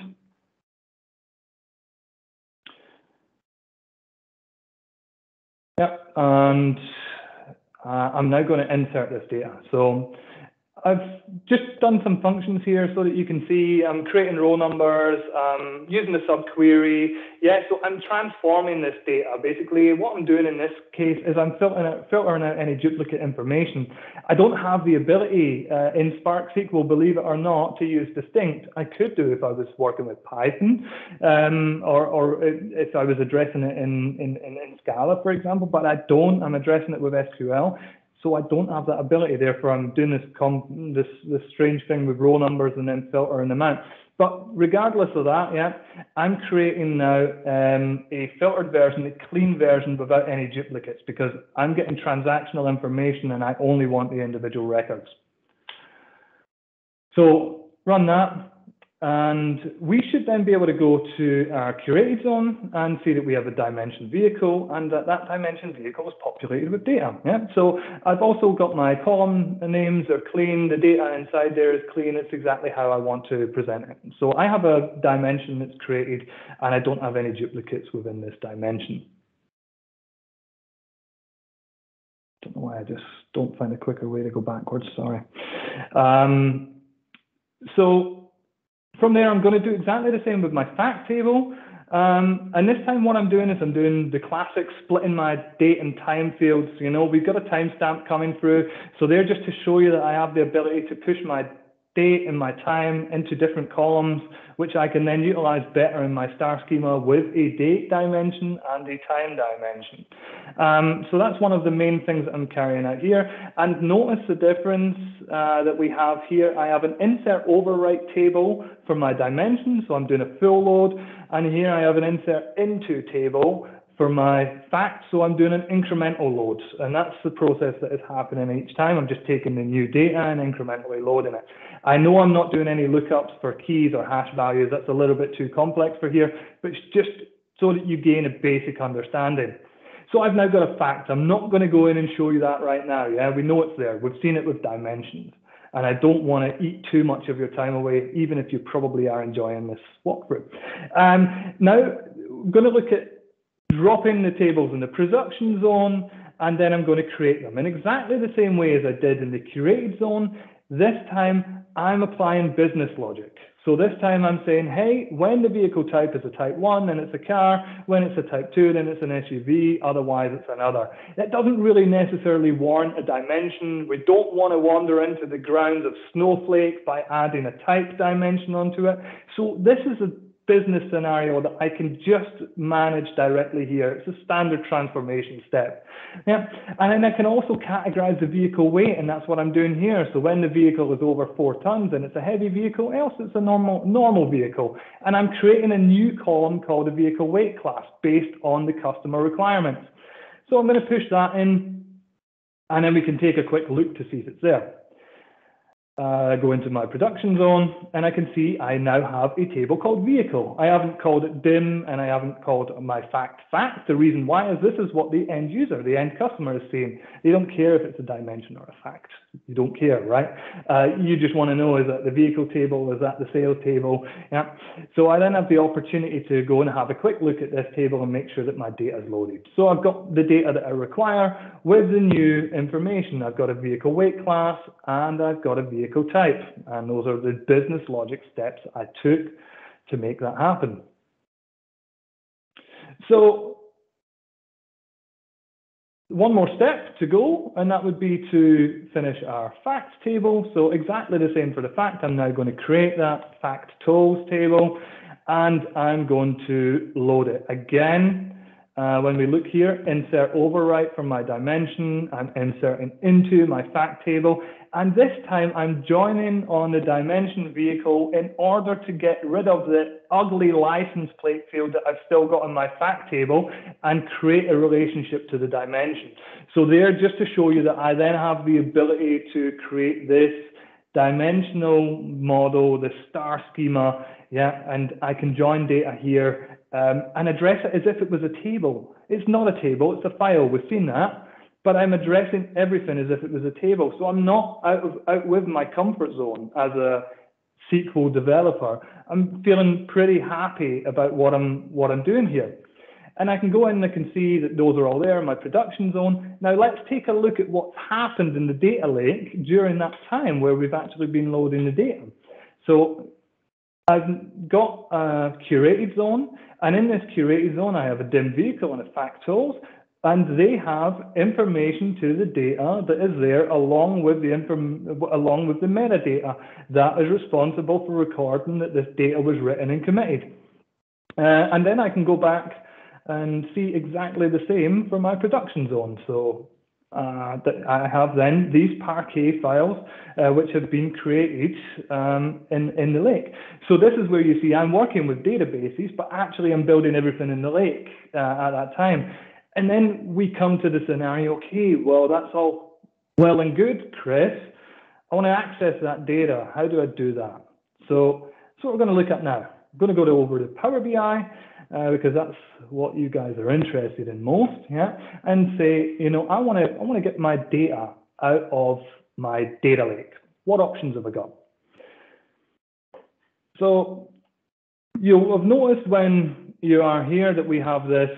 Yep, and I'm now going to insert this data. So I've just done some functions here so that you can see I'm creating row numbers, using the subquery. Yeah, so I'm transforming this data. Basically, what I'm doing in this case is I'm filtering out any duplicate information. I don't have the ability in Spark SQL, believe it or not, to use distinct. I could do if I was working with Python, or if I was addressing it in Scala, for example, but I don't. I'm addressing it with SQL. So I don't have that ability, therefore I'm doing this strange thing with row numbers and then filtering them out. But regardless of that, yeah, I'm creating now a filtered version, a clean version without any duplicates, because I'm getting transactional information and I only want the individual records. So run that, and we should then be able to go to our curated zone and see that we have a dimension vehicle, and that dimension vehicle is populated with data. Yeah? So I've also got my column names are clean, the data inside there is clean, it's exactly how I want to present it. So I have a dimension that's created and I don't have any duplicates within this dimension. Don't know why I just don't find a quicker way to go backwards, sorry. So from there, I'm going to do exactly the same with my fact table. And this time what I'm doing is I'm doing the classic splitting my date and time fields. You know, we've got a timestamp coming through. So they're just to show you that I have the ability to push my date and my time into different columns, which I can then utilize better in my star schema with a date dimension and a time dimension. So that's one of the main things that I'm carrying out here. And notice the difference that we have here. I have an insert overwrite table for my dimension, so I'm doing a full load. And here I have an insert into table for my facts, so I'm doing an incremental load. And that's the process that is happening each time. I'm just taking the new data and incrementally loading it. I know I'm not doing any lookups for keys or hash values. That's a little bit too complex for here, but it's just so that you gain a basic understanding. So I've now got a fact. I'm not going to go in and show you that right now. Yeah, we know it's there. We've seen it with dimensions. And I don't want to eat too much of your time away, even if you probably are enjoying this walkthrough. Now, I'm going to look at dropping the tables in the production zone, and then I'm going to create them in exactly the same way as I did in the curated zone. This time, I'm applying business logic. So this time I'm saying, hey, when the vehicle type is a type 1, then it's a car. When it's a type 2, then it's an SUV. Otherwise, it's another. That doesn't really necessarily warrant a dimension. We don't want to wander into the grounds of snowflake by adding a type dimension onto it. So this is a business scenario that I can just manage directly here. It's a standard transformation step. Yeah. And then I can also categorize the vehicle weight, and that's what I'm doing here. So when the vehicle is over 4 tons and it's a heavy vehicle, else it's a normal vehicle. And I'm creating a new column called a vehicle weight class based on the customer requirements. So I'm going to push that in, and then we can take a quick look to see if it's there. Go into my production zone, and I can see I now have a table called vehicle. I haven't called it dim, and I haven't called my fact. The reason why is this is what the end user, the end customer is saying. They don't care if it's a dimension or a fact. You don't care, right? You just want to know, is that the vehicle table? Is that the sales table? Yeah. So I then have the opportunity to go and have a quick look at this table and make sure that my data is loaded. So I've got the data that I require with the new information. I've got a vehicle weight class, and I've got a vehicle type, and those are the business logic steps I took to make that happen. So one more step to go, and that would be to finish our facts table. So exactly the same for the fact. I'm now going to create that fact tools table, and I'm going to load it again. When we look here, insert overwrite from my dimension, I'm inserting into my fact table. And this time I'm joining on the dimension vehicle in order to get rid of the ugly license plate field that I've still got in my fact table and create a relationship to the dimension. So there, just to show you that I then have the ability to create this dimensional model, the star schema, yeah, and I can join data here and address it as if it was a table. It's not a table, it's a file. We've seen that. But I'm addressing everything as if it was a table. So I'm not out with my comfort zone as a SQL developer. I'm feeling pretty happy about what I'm doing here. And I can go in and I can see that those are all there in my production zone. Now let's take a look at what's happened in the data lake during that time where we've actually been loading the data. So I've got a curated zone, and in this curated zone I have a dim vehicle and a fact tools. And they have information to the data that is there along with the metadata that is responsible for recording that this data was written and committed. And then I can go back and see exactly the same for my production zone. So I have then these Parquet files which have been created in the lake. So this is where you see I'm working with databases, but actually I'm building everything in the lake at that time. And then we come to the scenario, okay, well, that's all well and good, Chris. I want to access that data. How do I do that? So that's what we're going to look at now. I'm going to go over to Power BI because that's what you guys are interested in most, yeah, and say, you know, I want to get my data out of my data lake. What options have I got? So you'll have noticed when you are here that we have this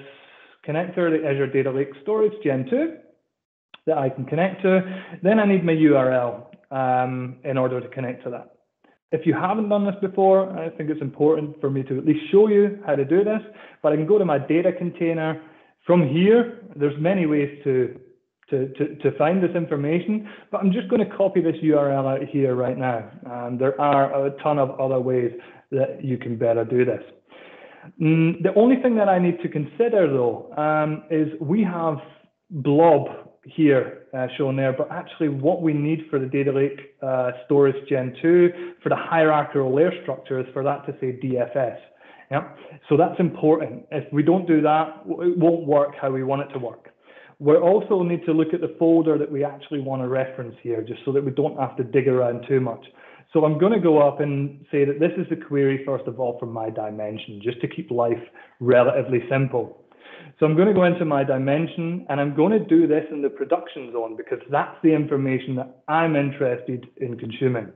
connector, the Azure Data Lake Storage Gen 2, that I can connect to. Then I need my URL in order to connect to that. If you haven't done this before, I think it's important for me to at least show you how to do this, but I can go to my data container. From here, there's many ways to find this information, but I'm just going to copy this URL out here right now. There are a ton of other ways that you can better do this. The only thing that I need to consider though is we have Blob here shown there, but actually what we need for the data lake storage Gen 2 for the hierarchical layer structure is for that to say DFS. Yeah, so that's important. If we don't do that, it won't work how we want it to work. We also need to look at the folder that we actually want to reference here, just so that we don't have to dig around too much. So I'm going to go up and say that this is the query, first of all, from my dimension, just to keep life relatively simple. So I'm going to go into my dimension, and I'm going to do this in the production zone, because that's the information that I'm interested in consuming.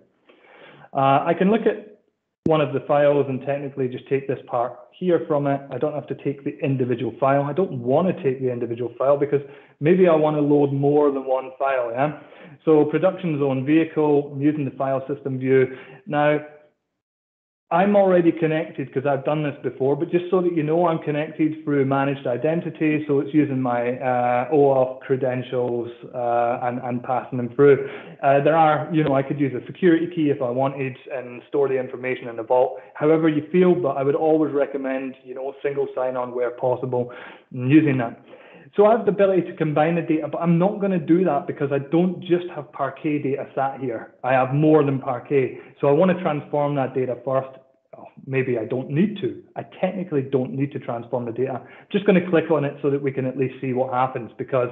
I can look at one of the files and technically just take this part here from it. I don't have to take the individual file. I don't want to take the individual file because maybe I want to load more than one file. Yeah. So production zone vehicle, I'm using the file system view. Now, I'm already connected because I've done this before, but just so that you know, I'm connected through managed identity. So it's using my OAuth credentials and passing them through. There are, you know, I could use a security key if I wanted and store the information in the vault, however you feel, but I would always recommend, you know, single sign-on where possible and using that. So I have the ability to combine the data, but I'm not going to do that because I don't just have Parquet data sat here. I have more than Parquet. So I want to transform that data first. Oh, maybe I don't need to. I technically don't need to transform the data. I'm just going to click on it so that we can at least see what happens, because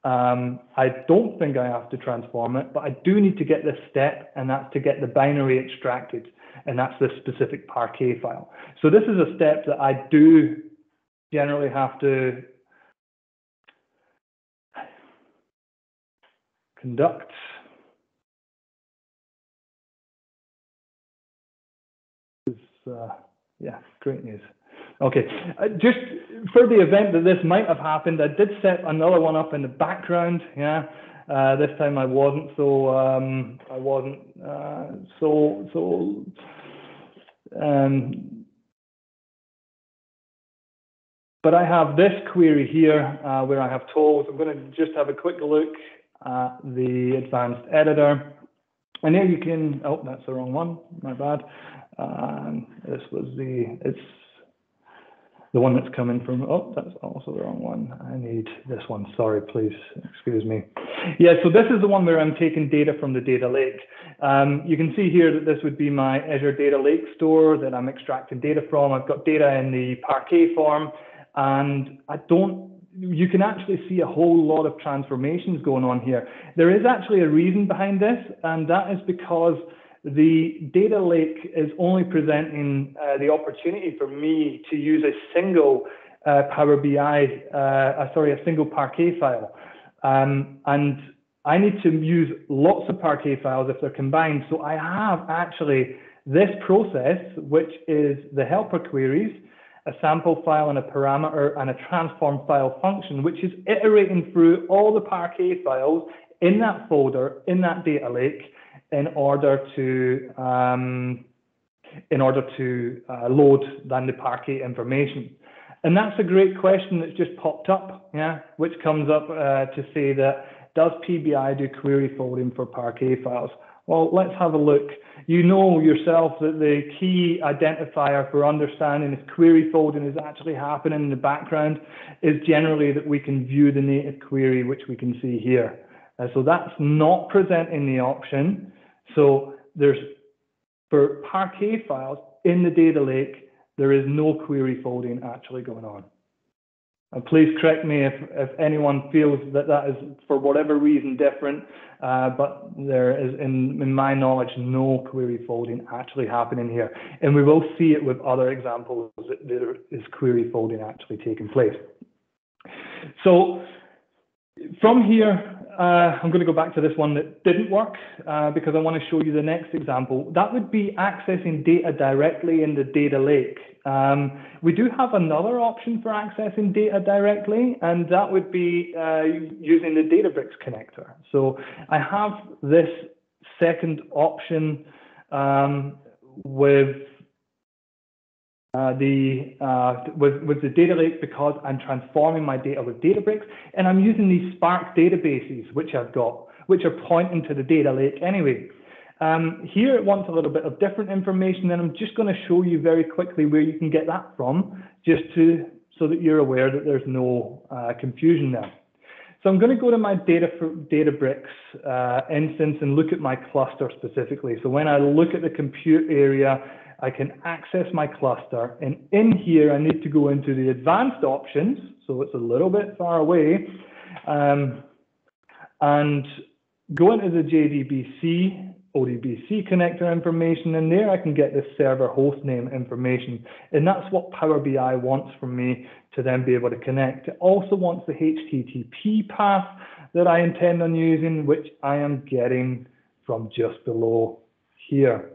I don't think I have to transform it, but I do need to get this step, and that's to get the binary extracted, and that's this specific Parquet file. So this is a step that I do generally have to conduct. Yeah, great news. Okay, just for the event that this might have happened, I did set another one up in the background. Yeah, this time I wasn't but I have this query here where I have tools. I'm going to just have a quick look at the advanced editor. And here you can, oh, that's the wrong one, my bad. This was it's the one that's coming from, oh, that's also the wrong one. I need this one, sorry, please, excuse me. Yeah, so this is the one where I'm taking data from the data lake. You can see here that this would be my Azure Data Lake store that I'm extracting data from. I've got data in the Parquet form, and you can actually see a whole lot of transformations going on here. There is actually a reason behind this, and that is because the data lake is only presenting the opportunity for me to use a single Power BI, a single Parquet file. And I need to use lots of Parquet files if they're combined. So I have actually this process, which is the helper queries, a sample file and a parameter and a transform file function, which is iterating through all the Parquet files in that folder, in that data lake, in order to load then the Parquet information. And that's a great question that's just popped up, yeah, which comes up to say that, does PBI do query folding for Parquet files? Well, let's have a look. You know yourself that the key identifier for understanding if query folding is actually happening in the background is generally that we can view the native query, which we can see here. So that's not presenting the option. So for Parquet files in the data lake, there is no query folding actually going on. And please correct me if anyone feels that that is for whatever reason different, but there is, in my knowledge, no query folding actually happening here. And we will see it with other examples that there is query folding actually taking place. So from here, I'm going to go back to this one that didn't work because I want to show you the next example. That would be accessing data directly in the data lake. We do have another option for accessing data directly, and that would be using the Databricks connector. So I have this second option with the data lake because I'm transforming my data with Databricks, and I'm using these Spark databases which I've got, which are pointing to the data lake anyway. Here it wants a little bit of different information, and I'm just going to show you very quickly where you can get that from, just so that you're aware that there's no confusion there. So I'm going to go to my Databricks instance and look at my cluster specifically. So when I look at the compute area, I can access my cluster, and in here I need to go into the advanced options, so it's a little bit far away, and go into the JDBC ODBC connector information, and there I can get this server host name information, and that's what Power BI wants from me to then be able to connect. It also wants the HTTP path that I intend on using, which I am getting from just below here.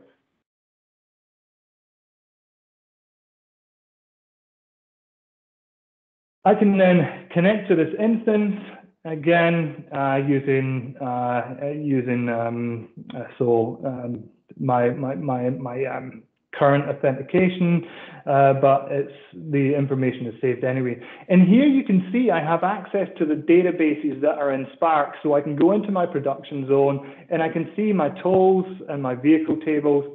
I can then connect to this instance again using my current authentication, but the information is saved anyway. And here you can see I have access to the databases that are in Spark, so I can go into my production zone and I can see my tools and my vehicle tables.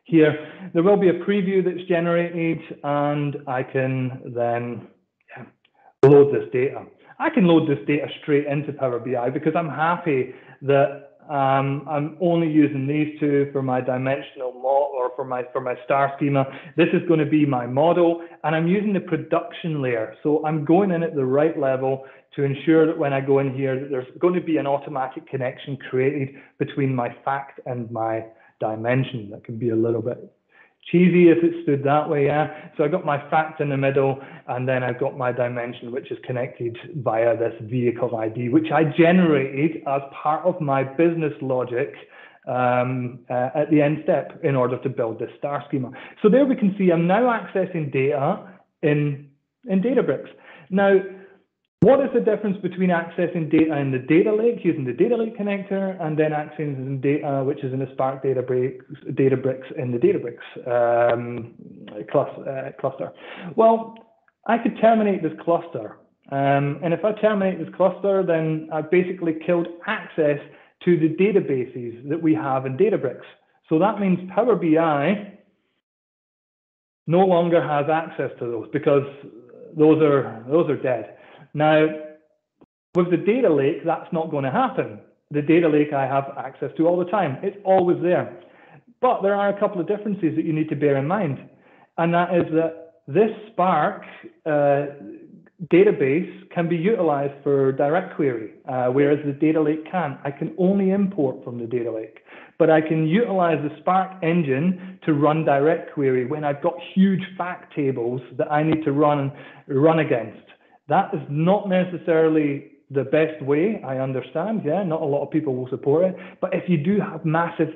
Here, there will be a preview that's generated, and I can then load this data. I can load this data straight into Power BI because I'm happy that I'm only using these two for my dimensional model or for my star schema. This is going to be my model, and I'm using the production layer. So I'm going in at the right level to ensure that when I go in here, that there's going to be an automatic connection created between my fact and my dimension. That can be a little bit cheesy if it stood that way, yeah. So I got my fact in the middle, and then I've got my dimension, which is connected via this vehicle ID, which I generated as part of my business logic at the end step in order to build this star schema. So there we can see I'm now accessing data in Databricks. Now, what is the difference between accessing data in the data lake using the data lake connector and then accessing data which is in a Spark Databricks in the Databricks cluster? Well, I could terminate this cluster. And if I terminate this cluster, then I've basically killed access to the databases that we have in Databricks. So that means Power BI no longer has access to those because those are dead. Now, with the data lake, that's not going to happen. The data lake I have access to all the time. It's always there. But there are a couple of differences that you need to bear in mind. And that is that this Spark database can be utilized for direct query, whereas the data lake can't. I can only import from the data lake. But I can utilize the Spark engine to run direct query when I've got huge fact tables that I need to run against. That is not necessarily the best way, I understand, yeah, not a lot of people will support it, but if you do have massive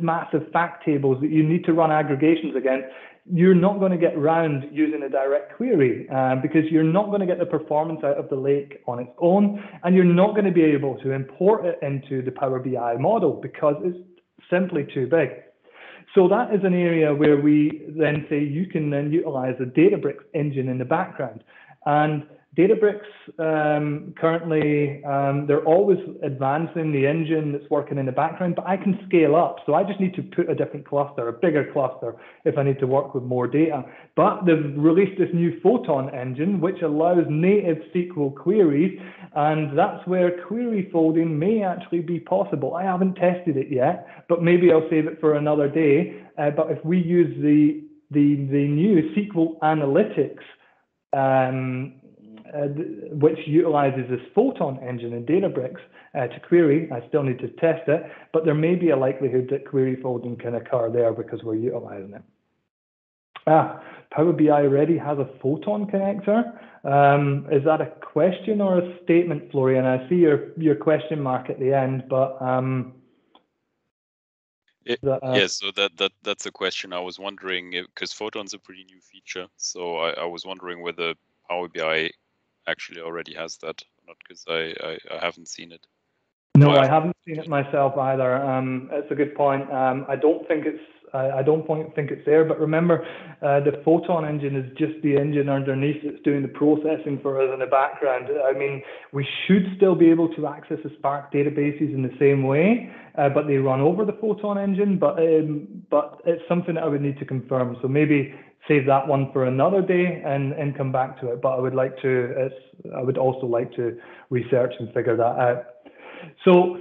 fact tables that you need to run aggregations against, you're not going to get around using a direct query because you're not going to get the performance out of the lake on its own, and you're not going to be able to import it into the Power BI model because it's simply too big. So that is an area where we then say you can then utilize the Databricks engine in the background. And Databricks currently, they're always advancing the engine that's working in the background, but I can scale up. So I just need to put a different cluster, a bigger cluster, if I need to work with more data. But they've released this new Photon engine, which allows native SQL queries, and that's where query folding may actually be possible. I haven't tested it yet, but maybe I'll save it for another day. But if we use the new SQL Analytics, which utilizes this Photon engine in Databricks to query. I still need to test it, but there may be a likelihood that query folding can occur there because we're utilizing it. Power BI already has a Photon connector. Is that a question or a statement, Florian? I see your question mark at the end, but yes, so that's a question. I was wondering, because Photon's a pretty new feature, so I was wondering whether Power BI actually already has that, not because I haven't seen it. No, I haven't seen it myself either. It's a good point. I don't think it's there. But remember, the Photon engine is just the engine underneath that's doing the processing for us in the background. I mean, we should still be able to access the Spark databases in the same way, but they run over the Photon engine. But it's something that I would need to confirm. So maybe save that one for another day and come back to it. But I would also like to research and figure that out. So,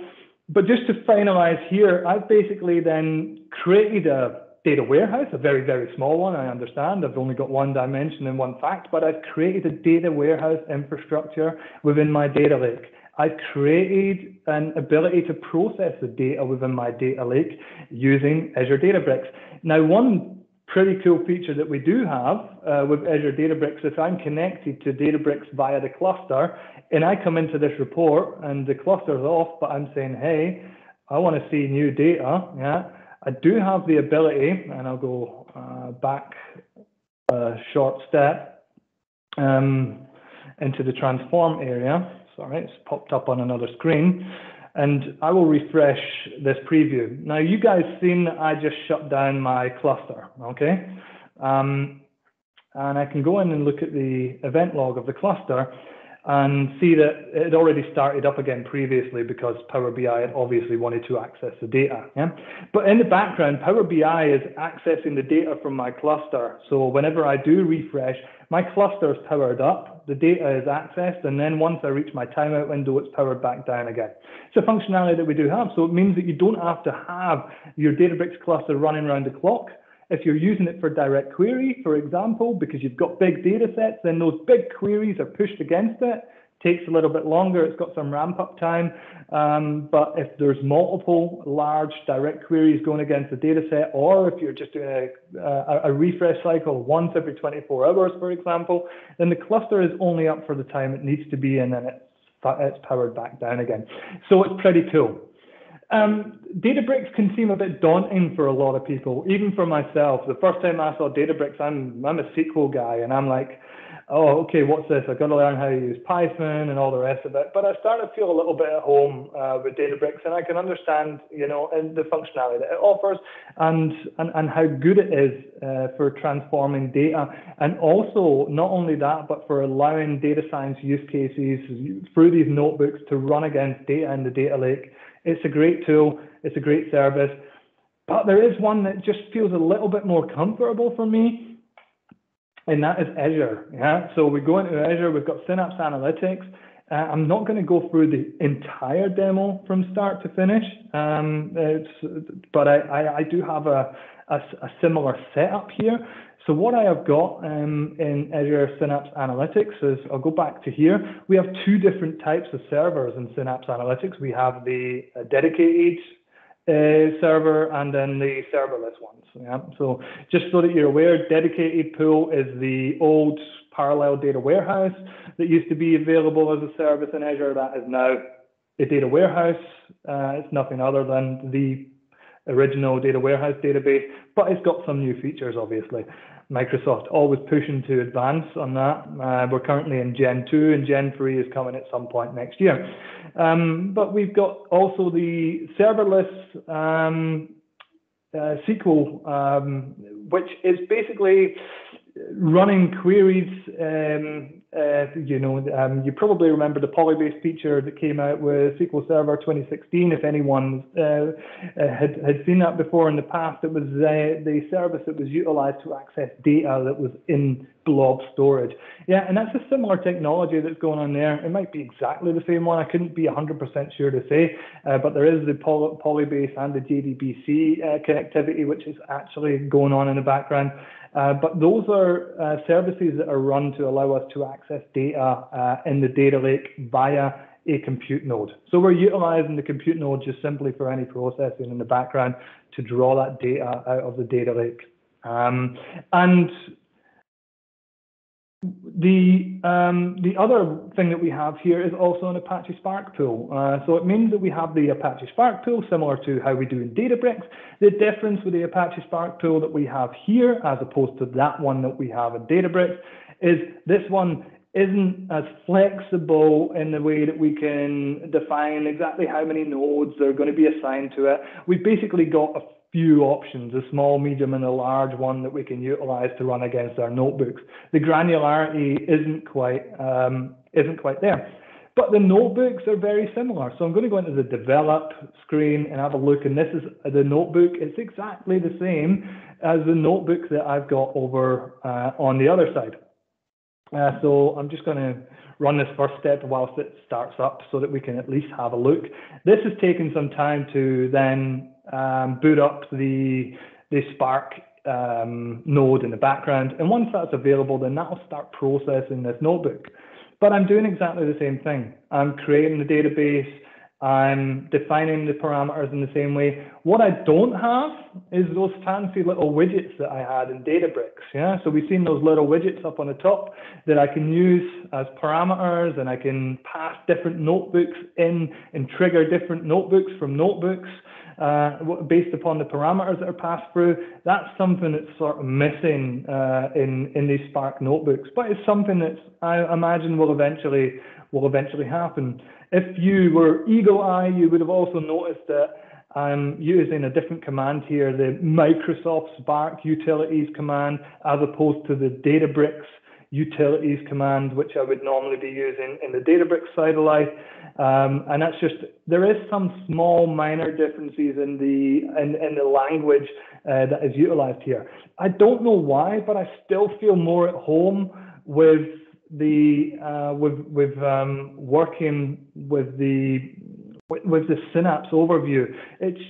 but just to finalize here, I've basically then created a data warehouse, a very, very small one, I understand. I've only got one dimension and one fact, but I've created a data warehouse infrastructure within my data lake. I've created an ability to process the data within my data lake using Azure Databricks. Now, one pretty cool feature that we do have with Azure Databricks, if I'm connected to Databricks via the cluster, and I come into this report and the cluster's off, but I'm saying, hey, I want to see new data. Yeah, I do have the ability, and I'll go back a short step into the transform area. Sorry, it's popped up on another screen. And I will refresh this preview. Now, you guys seen that I just shut down my cluster, okay? And I can go in and look at the event log of the cluster and see that it had already started up again previously because Power BI had obviously wanted to access the data. Yeah? But in the background, Power BI is accessing the data from my cluster. So whenever I do refresh, my cluster is powered up, the data is accessed, and then once I reach my timeout window, it's powered back down again. It's a functionality that we do have. So it means that you don't have to have your Databricks cluster running around the clock. If you're using it for direct query, for example, because you've got big data sets, then those big queries are pushed against it. Takes a little bit longer, it's got some ramp up time. But if there's multiple large direct queries going against the data set, or if you're just doing a refresh cycle once every 24 hours, for example, then the cluster is only up for the time it needs to be, and then it's powered back down again. So it's pretty cool. Databricks can seem a bit daunting for a lot of people, even for myself. The first time I saw Databricks, I'm a SQL guy, and I'm like, oh, okay, what's this? I've got to learn how to use Python and all the rest of it. But I started to feel a little bit at home with Databricks, and I can understand, and the functionality that it offers, and how good it is for transforming data, and also not only that, but for allowing data science use cases through these notebooks to run against data in the data lake. It's a great tool, it's a great service, but there is one that just feels a little bit more comfortable for me, and that is Azure. Yeah, so we go into Azure, we've got Synapse Analytics. I'm not going to go through the entire demo from start to finish, but I do have a similar setup here. So what I have got in Azure Synapse Analytics is, I'll go back to here. We have two different types of servers in Synapse Analytics. We have the dedicated server and then the serverless ones. Yeah? So just so that you're aware, dedicated pool is the old parallel data warehouse that used to be available as a service in Azure. That is now a data warehouse. It's nothing other than the original data warehouse database, but it's got some new features, obviously. Microsoft always pushing to advance on that. We're currently in Gen 2, and Gen 3 is coming at some point next year. But we've got also the serverless SQL, which is basically running queries. You probably remember the Polybase feature that came out with SQL Server 2016. If anyone had seen that before in the past, it was the service that was utilized to access data that was in Blob storage. Yeah, and that's a similar technology that's going on there. It might be exactly the same one. I couldn't be 100% sure to say, but there is the Polybase and the JDBC connectivity, which is actually going on in the background. But those are services that are run to allow us to access data in the data lake via a compute node. So we're utilizing the compute node just simply for any processing in the background to draw that data out of the data lake. And the other thing that we have here is also an Apache Spark pool. So it means that we have the Apache Spark pool similar to how we do in Databricks. The difference with the Apache Spark pool that we have here, as opposed to that one that we have in Databricks, is this one isn't as flexible in the way that we can define exactly how many nodes are going to be assigned to it. We've basically got a few options, a small, medium, and a large one that we can utilize to run against our notebooks. The granularity isn't quite there. But the notebooks are very similar. So I'm going to go into the develop screen and have a look. And this is the notebook. It's exactly the same as the notebook that I've got over on the other side. So I'm just going to run this first step whilst it starts up so that we can at least have a look. This has taken some time to then boot up the Spark node in the background. And once that's available, then that'll start processing this notebook. But I'm doing exactly the same thing. I'm creating the database. I'm defining the parameters in the same way. What I don't have is those fancy little widgets that I had in Databricks. Yeah, so we've seen those little widgets up on the top that I can use as parameters, and I can pass different notebooks in and trigger different notebooks from notebooks based upon the parameters that are passed through. That's something that's sort of missing in these Spark notebooks, but it's something that I imagine will eventually happen. If you were eagle-eye, you would have also noticed that I'm using a different command here, the Microsoft Spark Utilities command, as opposed to the Databricks Utilities command, which I would normally be using in the Databricks side of life. And that's just, there is some small minor differences in the language that is utilized here. I don't know why, but I still feel more at home with working with the Synapse overview. It's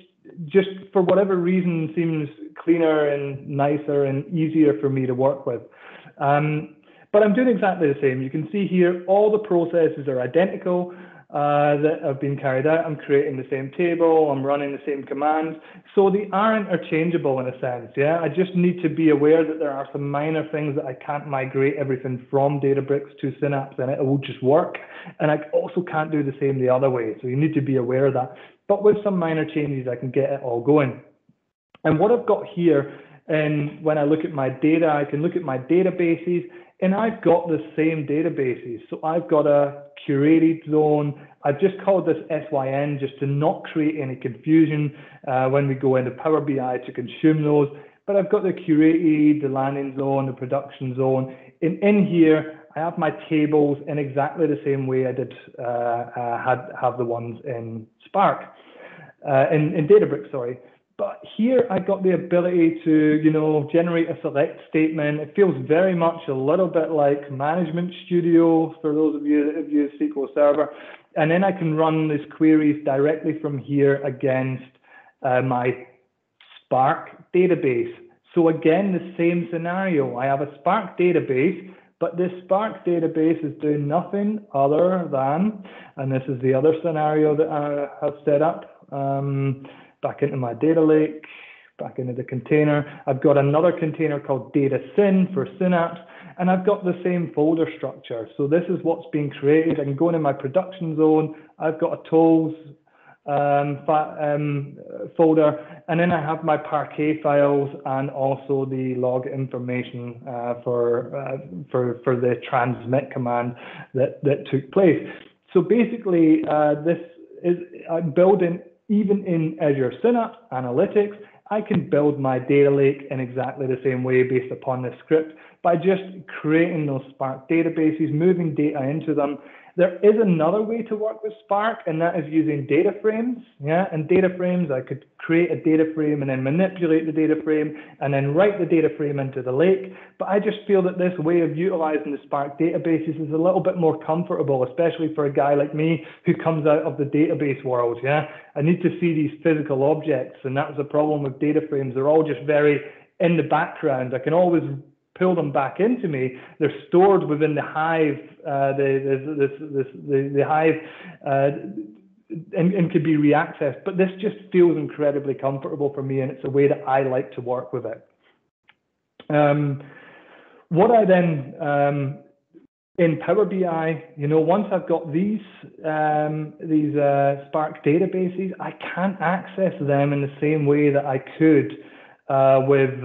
just, for whatever reason, seems cleaner and nicer and easier for me to work with. But I'm doing exactly the same. You can see here all the processes are identical that have been carried out. I'm creating the same table, I'm running the same commands. So they are interchangeable in a sense, yeah? I just need to be aware that there are some minor things that I can't migrate everything from Databricks to Synapse and it will just work. And I also can't do the same the other way. So you need to be aware of that. But with some minor changes, I can get it all going. And what I've got here, and when I look at my data, I can look at my databases, and I've got the same databases. So I've got a curated zone. I've just called this SYN just to not create any confusion when we go into Power BI to consume those. But I've got the curated, the landing zone, the production zone. And in here, I have my tables in exactly the same way I did have the ones in Spark, in Databricks, sorry. But here I got the ability to, you know, generate a select statement. It feels very much a little bit like Management Studio for those of you that have used SQL Server. And then I can run these queries directly from here against my Spark database. So again, the same scenario. I have a Spark database, but this Spark database is doing nothing other than, and this is the other scenario that I have set up, back into my data lake, back into the container. I've got another container called data syn for Synapse, and I've got the same folder structure. So this is what's being created. I can go into my production zone. I've got a tools folder, and then I have my Parquet files and also the log information for the transmit command that took place. So basically, this is I'm building. Even in Azure Synapse Analytics, I can build my data lake in exactly the same way based upon this script by just creating those Spark databases, moving data into them. There is another way to work with Spark, and that is using data frames. Yeah, and data frames, I could create a data frame and then manipulate the data frame and then write the data frame into the lake. But I just feel that this way of utilizing the Spark databases is a little bit more comfortable, especially for a guy like me who comes out of the database world. Yeah, I need to see these physical objects, and that's the problem with data frames. They're all just very in the background. I can always pull them back into me. They're stored within the Hive, the Hive, and could be reaccessed. But this just feels incredibly comfortable for me, and it's a way that I like to work with it. What I then in Power BI, you know, once I've got these Spark databases, I can't access them in the same way that I could with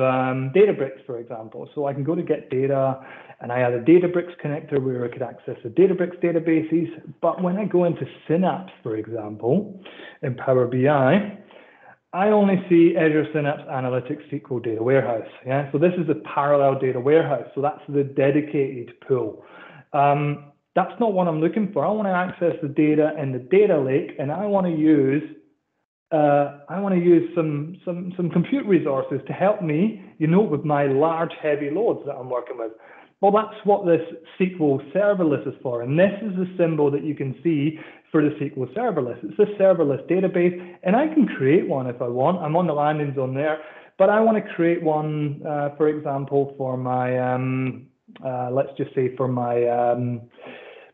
Databricks, for example. So I can go to get data, And I had a Databricks connector where I could access the Databricks databases. But when I go into Synapse, for example, in Power BI, I only see Azure Synapse Analytics SQL Data Warehouse. Yeah, so this is the parallel data warehouse. So that's the dedicated pool. That's not what I'm looking for. I want to access the data in the data lake, and I want to use some compute resources to help me, with my large heavy loads that I'm working with. Well, that's what this SQL serverless is for, and this is the symbol that you can see for the SQL serverless. It's a serverless database, and I can create one if I want. I'm on the landing zone there, but I want to create one, for example, for my, let's just say for my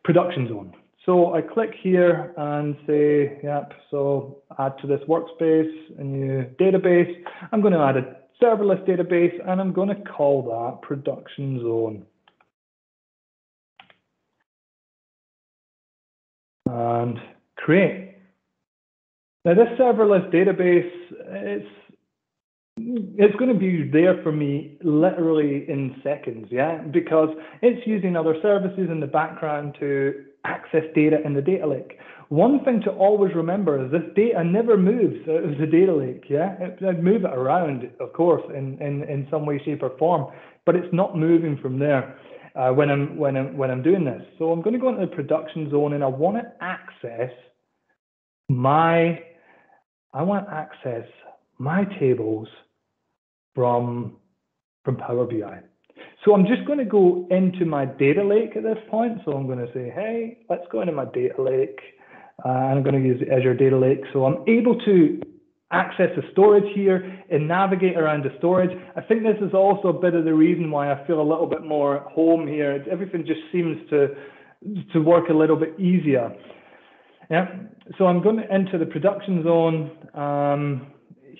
production zone. So I click here and say, yep, so add to this workspace, a new database. I'm going to add a serverless database, and I'm going to call that production zone. And create. Now this serverless database, it's going to be there for me literally in seconds, yeah, because it's using other services in the background to access data in the data lake. One thing to always remember is this data never moves out of the data lake, yeah. I'd move it around, of course, in some way, shape, or form, but it's not moving from there when I'm doing this. So I'm going to go into the production zone, and I want to access my tables from Power BI. So I'm just going to go into my data lake at this point. So I'm going to say, hey, let's go into my data lake. And I'm going to use the Azure Data Lake. So I'm able to access the storage here and navigate around the storage. I think this is also a bit of the reason why I feel a little bit more at home here. Everything just seems to work a little bit easier. Yeah. So I'm going to enter the production zone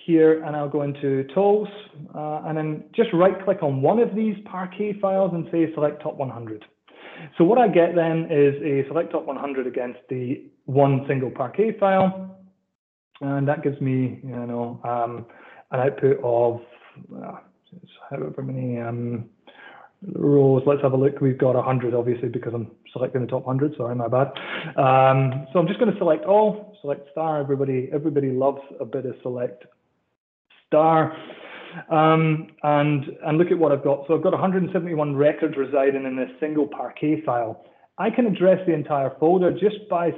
here, and I'll go into tools, and then just right click on one of these Parquet files and say select top 100. So what I get then is a select top 100 against the one single Parquet file, and that gives me, an output of however many rows. Let's have a look. We've got 100, obviously, because I'm selecting the top 100. Sorry, my bad. So I'm just going to select all, select star. Everybody loves a bit of select star. And look at what I've got. So I've got 171 records residing in this single Parquet file. I can address the entire folder just by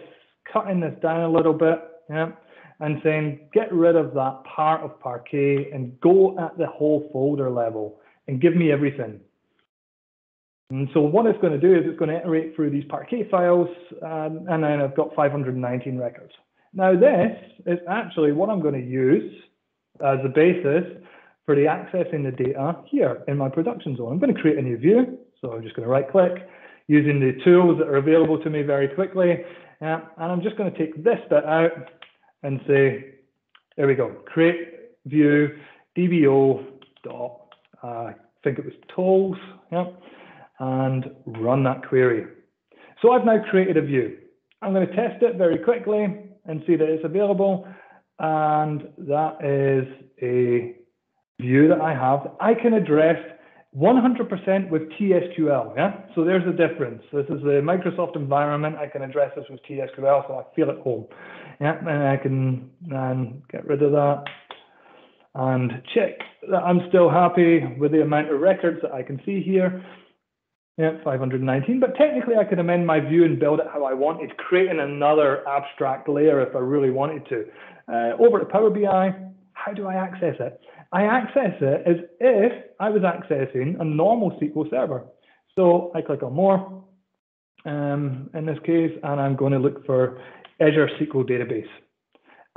cutting this down a little bit, yeah, and saying get rid of that part of Parquet and go at the whole folder level and give me everything. And so what it's going to do is it's going to iterate through these Parquet files, and then I've got 519 records. Now this is actually what I'm going to use as the basis for the accessing the data here in my production zone. I'm going to create a new view. So I'm just going to right click using the tools that are available to me very quickly. And I'm just going to take this bit out and say, there we go, create view DBO dot, I think it was tools, yeah, and run that query. So I've now created a view. I'm going to test it very quickly and see that it's available. And that is a view that I have. I can address 100% with TSQL, yeah? So there's the difference. This is the Microsoft environment. I can address this with TSQL, so I feel at home. Yeah, and I can get rid of that and check that I'm still happy with the amount of records that I can see here. Yeah, 519, but technically I could amend my view and build it how I wanted, creating another abstract layer if I really wanted to. Over to Power BI, how do I access it? I access it as if I was accessing a normal SQL server. So I click on more, in this case, and I'm going to look for Azure SQL Database.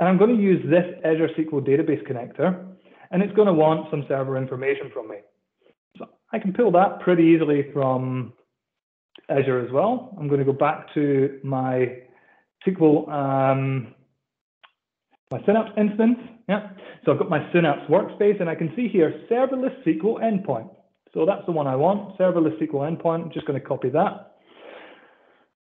And I'm going to use this Azure SQL Database connector, and it's going to want some server information from me. So I can pull that pretty easily from Azure as well. I'm going to go back to my SQL, my Synapse instance. Yeah. So I've got my Synapse workspace, and I can see here serverless SQL endpoint. So that's the one I want, serverless SQL endpoint. I'm just going to copy that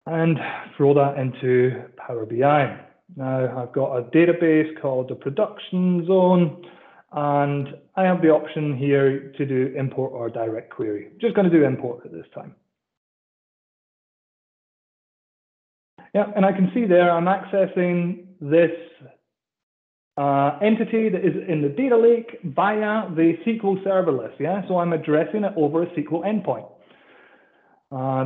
and throw that into Power BI. Now I've got a database called the production zone, And I have the option here to do import or direct query. Just going to do import at this time. Yeah, and I can see there I'm accessing this entity that is in the data lake via the SQL serverless. Yeah, so I'm addressing it over a SQL endpoint.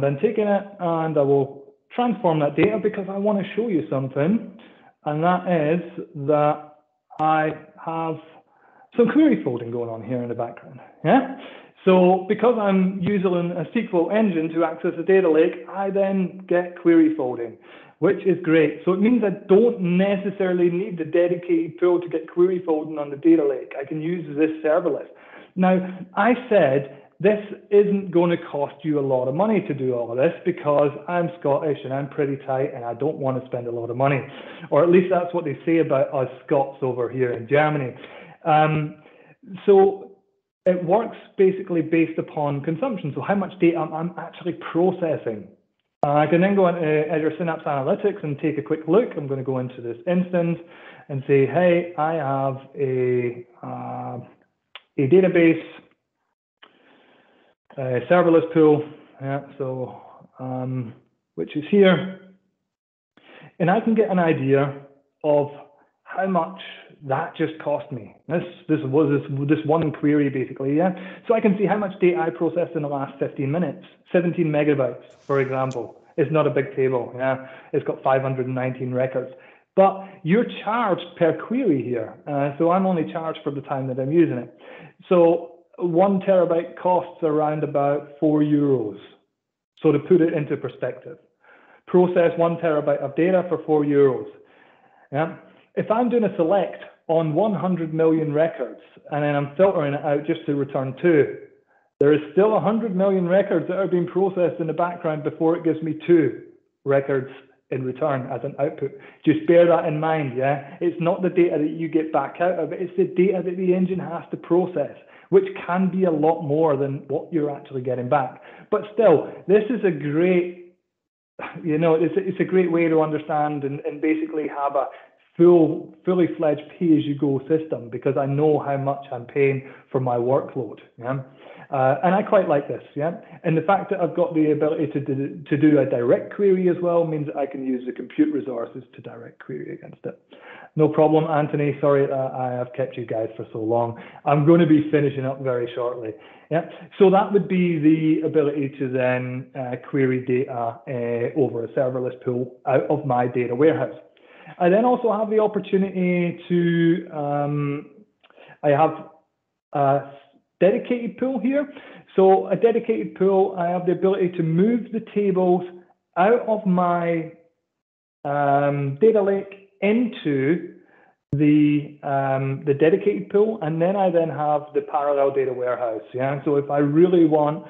Then taking it, and I will transform that data because I want to show you something, and that is that I have some query folding going on here in the background. Yeah. So because I'm using a SQL engine to access a data lake, I then get query folding, which is great. So it means I don't necessarily need the dedicated tool to get query folding on the data lake. I can use this serverless. Now, I said this isn't going to cost you a lot of money to do all of this because I'm Scottish and I'm pretty tight and I don't want to spend a lot of money. Or at least that's what they say about us Scots over here in Germany. So it works basically based upon consumption. So how much data I'm actually processing. I can then go into Azure Synapse Analytics and take a quick look. I'm going to go into this instance and say, hey, I have a database, a serverless pool, yeah, so which is here. And I can get an idea of how much that just cost me. This one query basically, yeah. So I can see how much data I processed in the last 15 minutes. 17 megabytes, for example. It's not a big table, yeah. It's got 519 records. But you're charged per query here. So I'm only charged for the time that I'm using it. So 1 terabyte costs around about €4. So to put it into perspective, process 1 terabyte of data for €4. Yeah. If I'm doing a select on 100 million records and then I'm filtering it out just to return 2, there is still 100 million records that are being processed in the background before it gives me 2 records in return as an output. Just bear that in mind, yeah? It's not the data that you get back out of it, it's the data that the engine has to process, which can be a lot more than what you're actually getting back. But still, this is a great, it's a great way to understand and basically have a fully fledged pay-as-you-go system because I know how much I'm paying for my workload. Yeah, and I quite like this. Yeah, and the fact that I've got the ability to do a direct query as well means that I can use the compute resources to direct query against it. No problem, Anthony. Sorry that I have kept you guys for so long. I'm going to be finishing up very shortly. Yeah, so that would be the ability to then query data over a serverless pool out of my data warehouse. I then also have the opportunity to, I have a dedicated pool here. So a dedicated pool, I have the ability to move the tables out of my data lake into the dedicated pool, and then I then have the parallel data warehouse. Yeah, so if I really want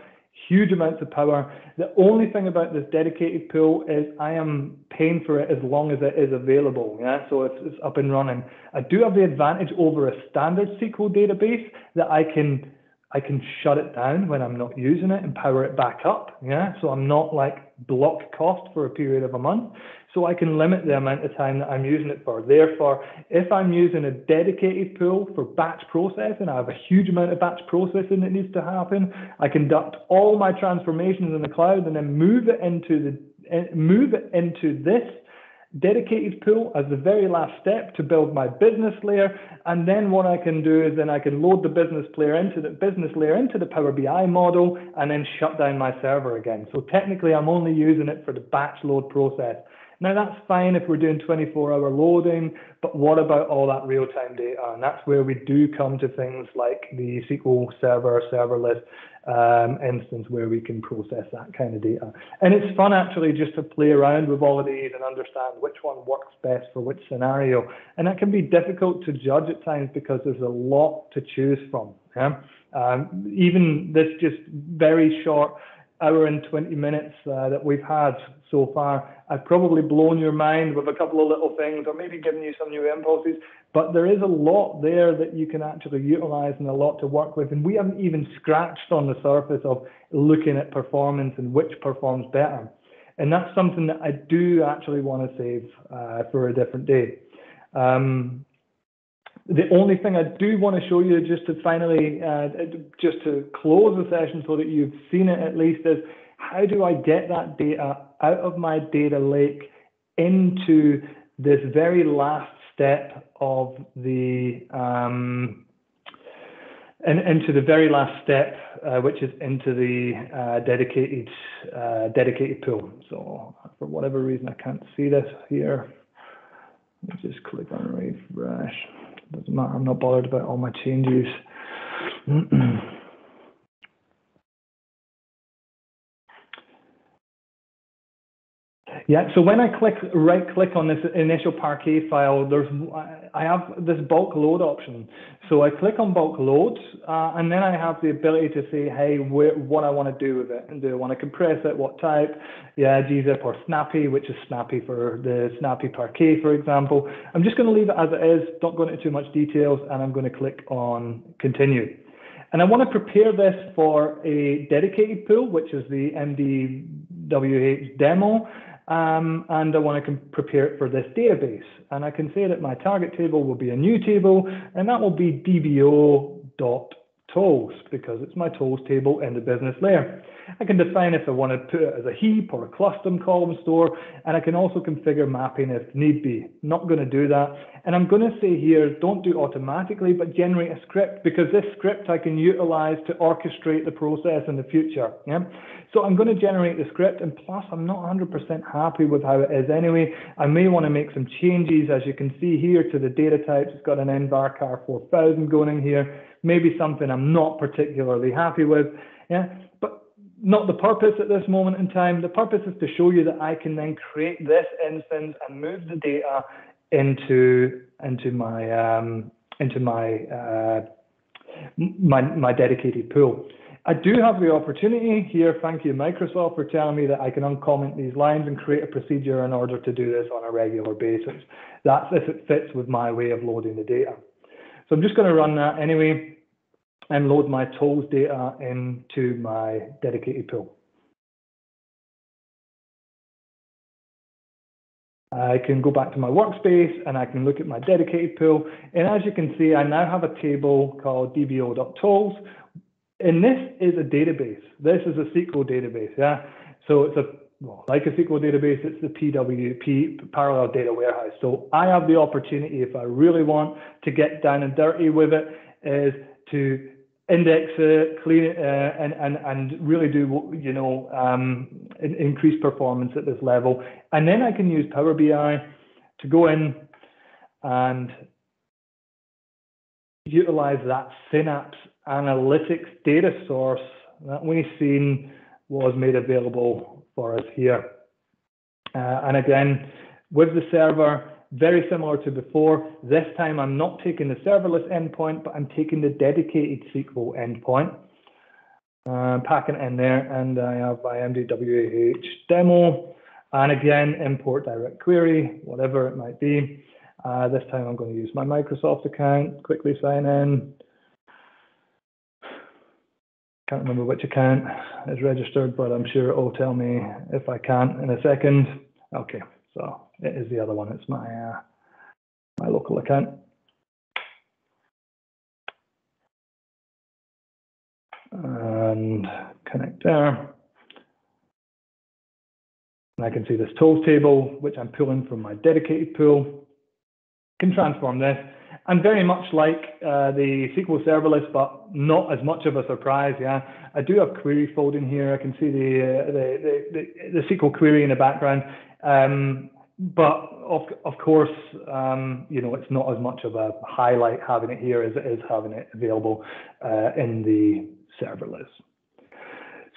huge amounts of power, the only thing about this dedicated pool is I am paying for it as long as it is available. Yeah, so it's up and running. I do have the advantage over a standard SQL database that I can shut it down when I'm not using it and power it back up. Yeah, so I'm not like block cost for a period of a month. So I can limit the amount of time that I'm using it for. Therefore, if I'm using a dedicated pool for batch processing, I have a huge amount of batch processing that needs to happen. I conduct all my transformations in the cloud and then move it into this dedicated pool as the very last step to build my business layer. And then what I can do is then I can load the business layer into the Power BI model and then shut down my server again. So technically I'm only using it for the batch load process. Now that's fine if we're doing 24-hour loading, but what about all that real-time data? And that's where we do come to things like the SQL Server serverless instance where we can process that kind of data. And it's fun actually just to play around with all of these and understand which one works best for which scenario. And that can be difficult to judge at times because there's a lot to choose from. Yeah? Even this just very short hour and 20 minutes that we've had so far, I've probably blown your mind with a couple of little things or maybe given you some new impulses, but there is a lot there that you can actually utilize and a lot to work with. And we haven't even scratched on the surface of looking at performance and which performs better. And that's something that I do actually want to save for a different day. The only thing I do want to show you, just to finally, just to close the session so that you've seen it at least, is how do I get that data out of my data lake into this very last step of the, into the very last step, which is into the dedicated pool. So for whatever reason, I can't see this here. Let me just click on refresh. Doesn't matter, I'm not bothered about all my changes. Yeah, so when I right click on this initial Parquet file, I have this bulk load option. So I click on bulk load, and then I have the ability to say, hey, what I want to do with it. And do I want to compress it? What type? Yeah, gzip or snappy, which is snappy for the snappy Parquet, for example. I'm just going to leave it as it is, don't go into too much details, and I'm going to click on continue. And I want to prepare this for a dedicated pool, which is the MDWH demo. And I want to prepare it for this database. And I can say that my target table will be a new table, and that will be dbo.tools, because it's my tools table in the business layer. I can define if I want to put it as a heap or a custom column store, and I can also configure mapping if need be. Not going to do that. And I'm going to say here, don't do automatically, but generate a script, because this script I can utilize to orchestrate the process in the future. Yeah? So I'm going to generate the script, and plus I'm not 100% happy with how it is anyway. I may want to make some changes, as you can see here, to the data types. It's got an nvarchar 4000 going in here, maybe something I'm not particularly happy with. Yeah, but not the purpose at this moment in time. The purpose is to show you that I can then create this instance and move the data into my dedicated pool. I do have the opportunity here, thank you Microsoft for telling me that I can uncomment these lines and create a procedure in order to do this on a regular basis. That's if it fits with my way of loading the data. So I'm just going to run that anyway and load my tools data into my dedicated pool. I can go back to my workspace and I can look at my dedicated pool. And as you can see, I now have a table called dbo.tools. And this is a database. This is a SQL database, yeah? So it's like a SQL database, it's the PWP, Parallel Data Warehouse. So I have the opportunity, if I really want to get down and dirty with it, is to index it, clean it, and really do, you know, increase performance at this level. And then I can use Power BI to go in and utilize that Synapse analytics data source that we've seen was made available for us here. And again, with the server, very similar to before, this time I'm not taking the serverless endpoint, but I'm taking the dedicated SQL endpoint, packing it in there, and I have my MDWH demo, and again, import direct query, whatever it might be. This time I'm going to use my Microsoft account, quickly sign in. Can't remember which account is registered, but I'm sure it will tell me if I can't in a second. Okay, so it is the other one. It's my my local account. And connect there. And I can see this tools table, which I'm pulling from my dedicated pool. Can transform this. And very much like the SQL serverless, but not as much of a surprise. Yeah, I do have query folding here. I can see the SQL query in the background, but of course, you know, it's not as much of a highlight having it here as it is having it available in the serverless.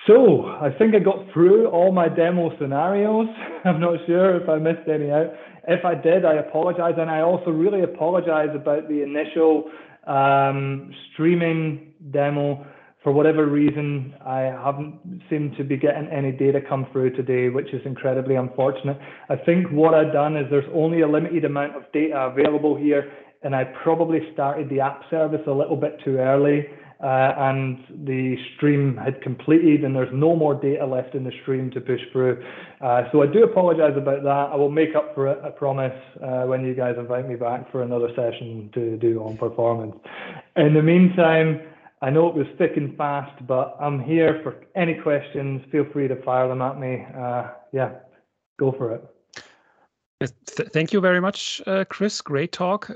So I think I got through all my demo scenarios. I'm not sure if I missed any out. If I did, I apologize. And I also really apologize about the initial streaming demo. For whatever reason, I haven't seemed to be getting any data come through today, which is incredibly unfortunate. I think what I've done is there's only a limited amount of data available here, and I probably started the app service a little bit too early. and the stream had completed and there's no more data left in the stream to push through. So I do apologize about that. I will make up for it, I promise, when you guys invite me back for another session to do on performance. In the meantime, I know it was thick and fast, but I'm here for any questions. Feel free to fire them at me. Yeah, go for it. Thank you very much, Kris. Great talk.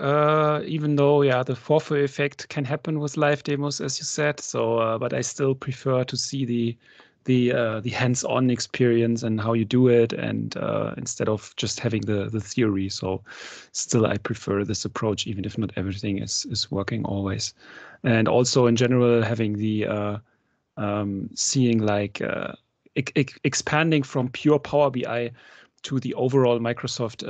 Even though, yeah, the FOFO effect can happen with live demos, as you said. So, but I still prefer to see the hands-on experience and how you do it, and instead of just having the theory. So, still, I prefer this approach, even if not everything is working always. And also, in general, having the seeing like expanding from pure Power BI to the overall Microsoft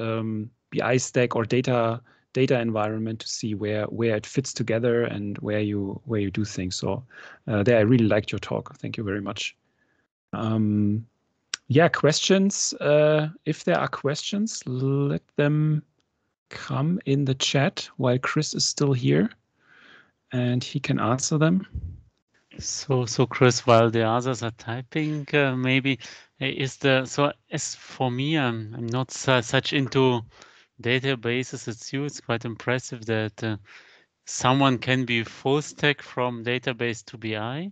BI stack or data environment to see where it fits together and where you do things. So there, I really liked your talk. Thank you very much. Yeah, questions. If there are questions, let them come in the chat while Kris is still here, and he can answer them. So Kris, while the others are typing, maybe so as for me, I'm not such into databases as you. It's quite impressive that someone can be full stack from database to BI,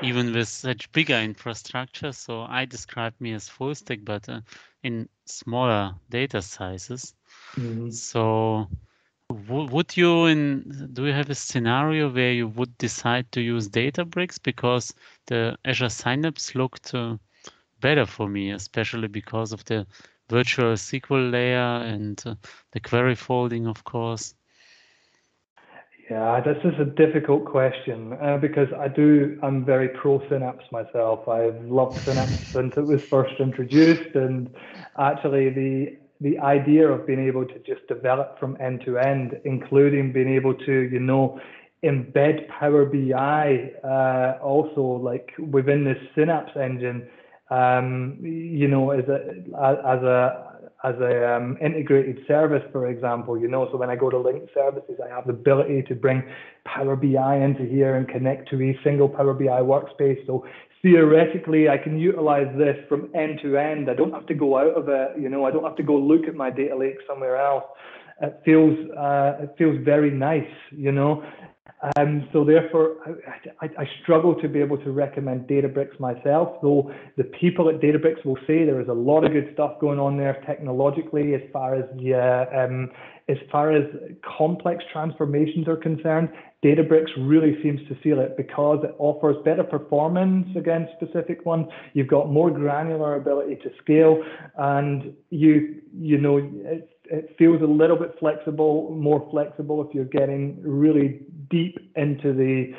even with such bigger infrastructure. So I describe me as full stack, but in smaller data sizes. Mm-hmm. So would you do you have a scenario where you would decide to use Databricks, because the Azure Synapse looked better for me, especially because of the virtual SQL layer and the query folding, of course? Yeah, this is a difficult question because I'm very pro Synapse myself. I've loved Synapse since it was first introduced, and actually the idea of being able to just develop from end to end, including being able to, embed Power BI also like within this Synapse engine, as a integrated service, for example, so when I go to linked services, I have the ability to bring Power BI into here and connect to a single Power BI workspace. So theoretically, I can utilize this from end to end. I don't have to go out of it, I don't have to go look at my data lake somewhere else. It feels very nice, so therefore, I struggle to be able to recommend Databricks myself, though the people at Databricks will say there is a lot of good stuff going on there technologically as far as complex transformations are concerned. Databricks really seems to feel it because it offers better performance against specific ones. You've got more granular ability to scale, and it feels a little bit more flexible if you're getting really deep into the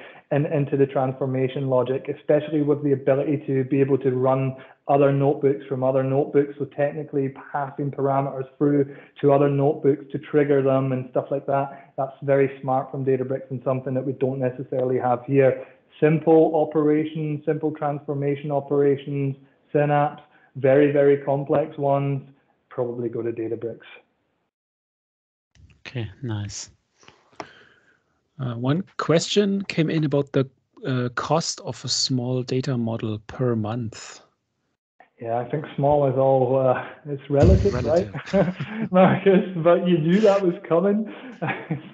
transformation logic, especially with the ability to be able to run other notebooks from other notebooks. So technically passing parameters through to other notebooks to trigger them and stuff like that. That's very smart from Databricks and something that we don't necessarily have here. Simple operations, simple transformation operations, Synapse, very, very complex ones, probably go to Databricks. Okay, nice. One question came in about the cost of a small data model per month. Yeah, I think small is all, it's relative, right, Marcus? But you knew that was coming.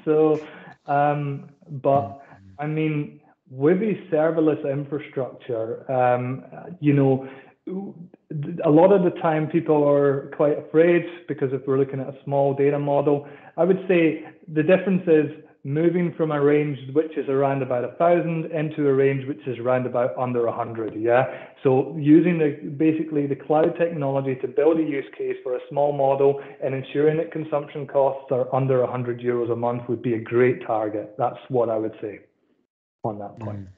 So, but I mean, with a serverless infrastructure, a lot of the time people are quite afraid because if we're looking at a small data model, I would say the difference is moving from a range which is around about 1,000 into a range which is around about under 100. Yeah. So using basically the cloud technology to build a use case for a small model and ensuring that consumption costs are under 100 euros a month would be a great target. That's what I would say on that point.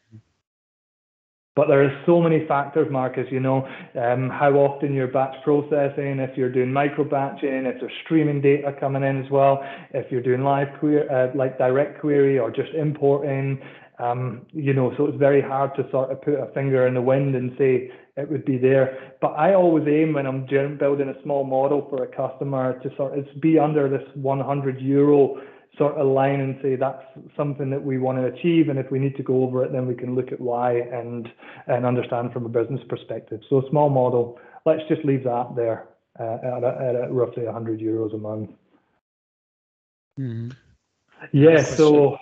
But there are so many factors, Marcus, how often you're batch processing, if you're doing micro batching, if there's streaming data coming in as well, if you're doing live query, like direct query or just importing, so it's very hard to sort of put a finger in the wind and say it would be there. But I always aim when I'm building a small model for a customer to sort of be under this 100 euro sort of line and say that's something that we want to achieve, and if we need to go over it, then we can look at why and understand from a business perspective. So a small model, let's just leave that there at roughly €100 a month. Mm-hmm. Yeah, so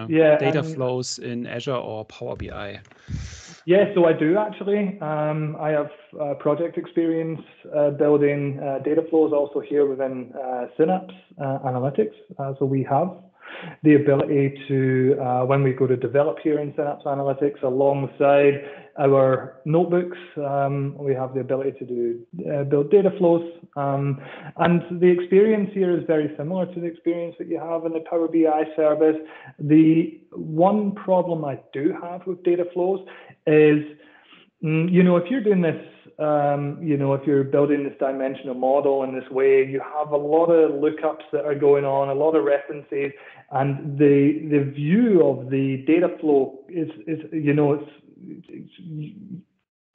yeah, data flows in Azure or Power BI. Yeah, so I do actually. I have project experience building data flows also here within Synapse Analytics. So we have the ability to, when we go to develop here in Synapse Analytics, alongside our notebooks, we have the ability to do build data flows. And the experience here is very similar to the experience that you have in the Power BI service. The one problem I do have with data flows is, if you're doing this, if you're building this dimensional model in this way, you have a lot of lookups that are going on, a lot of references, and the view of the data flow is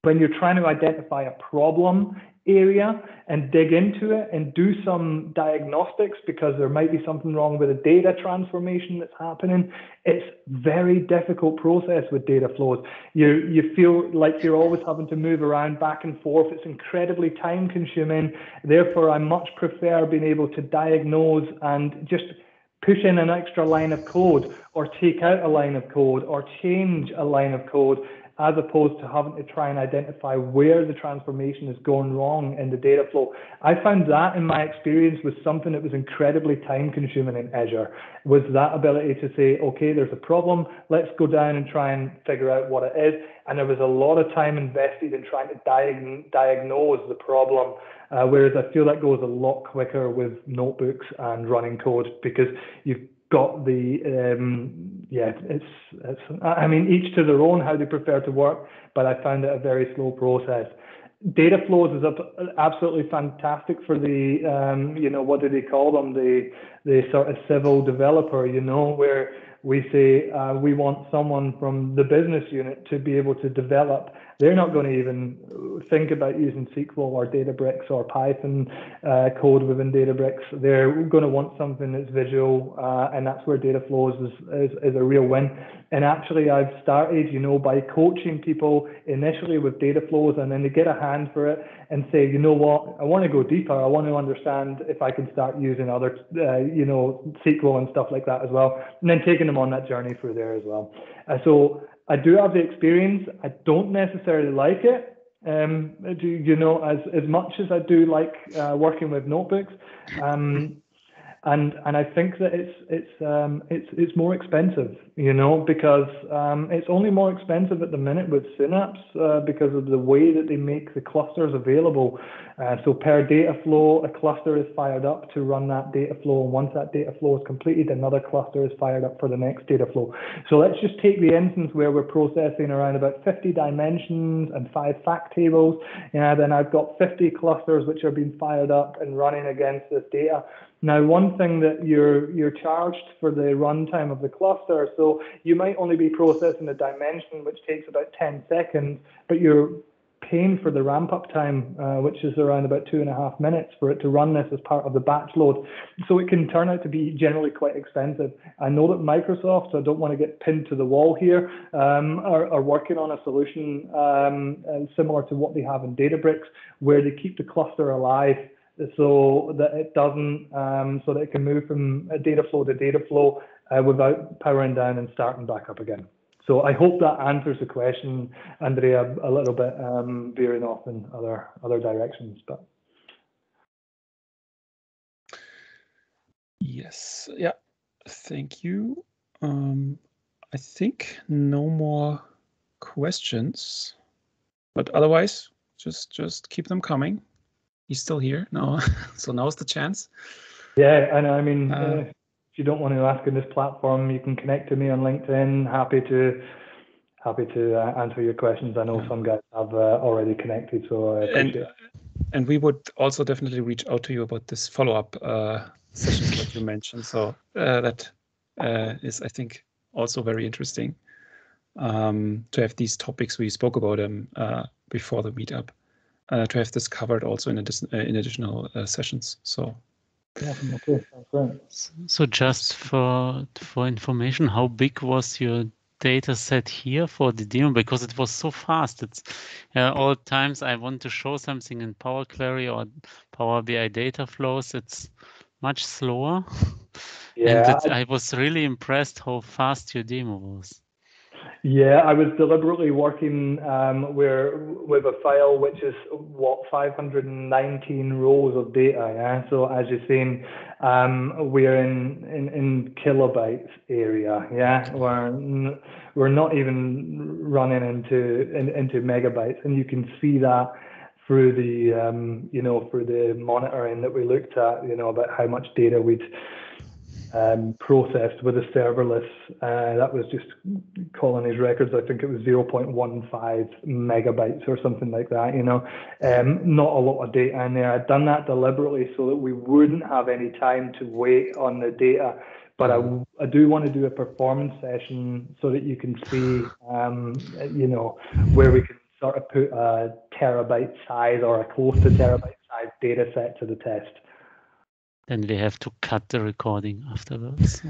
when you're trying to identify a problem area and dig into it and do some diagnostics because there might be something wrong with the data transformation that's happening. It's very difficult process with data flows. You feel like you're always having to move around back and forth. It's incredibly time consuming. Therefore, I much prefer being able to diagnose and just push in an extra line of code or take out a line of code or change a line of code, as opposed to having to try and identify where the transformation is going wrong in the data flow. I found that in my experience was something that was incredibly time consuming in Azure, was that ability to say, okay, there's a problem, let's go down and try and figure out what it is. And there was a lot of time invested in trying to diagnose the problem, whereas I feel that goes a lot quicker with notebooks and running code, because you've got the I mean, each to their own how they prefer to work, but I found it a very slow process. Data flows is absolutely fantastic for the what do they call them, the sort of civil developer, where we say we want someone from the business unit to be able to develop. They're not going to even think about using SQL or Databricks or Python code within Databricks. They're going to want something that's visual, and that's where data flows is a real win. And actually, I've started, by coaching people initially with data flows, and then they get a hand for it and say, you know what, I want to go deeper. I want to understand if I can start using other, SQL and stuff like that as well, and then taking them on that journey through there as well. So I do have the experience. I don't necessarily like it, as much as I do like working with notebooks. And I think that it's more expensive, because it's only more expensive at the minute with Synapse because of the way that they make the clusters available. So per data flow, a cluster is fired up to run that data flow, and once that data flow is completed, another cluster is fired up for the next data flow. So let's just take the instance where we're processing around about 50 dimensions and 5 fact tables, and then I've got 50 clusters which are being fired up and running against this data. Now, one thing that you're charged for the runtime of the cluster, so you might only be processing a dimension which takes about 10 seconds, but you're paying for the ramp-up time, which is around about 2.5 minutes for it to run this as part of the batch load. So it can turn out to be generally quite expensive. I know that Microsoft, so I don't want to get pinned to the wall here, are working on a solution similar to what they have in Databricks, where they keep the cluster alive, so that it doesn't, so that it can move from a data flow to data flow without powering down and starting back up again. So I hope that answers the question, Andrea, a little bit veering off in other directions. But yes, yeah, thank you. I think no more questions, but otherwise, just keep them coming. He's still here now, so now's the chance. Yeah, and I mean, if you don't want to ask in this platform, you can connect to me on LinkedIn. Happy to answer your questions. I know some guys have already connected, so I appreciate it. And we would also definitely reach out to you about this follow-up sessions that you mentioned. So that is, I think, also very interesting to have these topics. We spoke about them before the meetup. To have this covered also in additional sessions. So Awesome. Okay, that's great. So just for information, how big was your data set here for the demo? Because it was so fast. It's all times I want to show something in Power Query or Power BI data flows, it's much slower. And Yeah, I was really impressed how fast your demo was. yeah, I was deliberately working with a file which is 519 rows of data. Yeah, so as you're saying, we're in kilobytes area. Yeah, we're not even running into megabytes, and you can see that through the through the monitoring that we looked at. About how much data we'd processed with a serverless. That was just calling his records. I think it was 0.15 megabytes or something like that. Not a lot of data in there. I'd done that deliberately so that we wouldn't have any time to wait on the data. But I do want to do a performance session so that you can see, where we can sort of put a terabyte size or a close to terabyte size data set to the test. Then we have to cut the recording afterwards.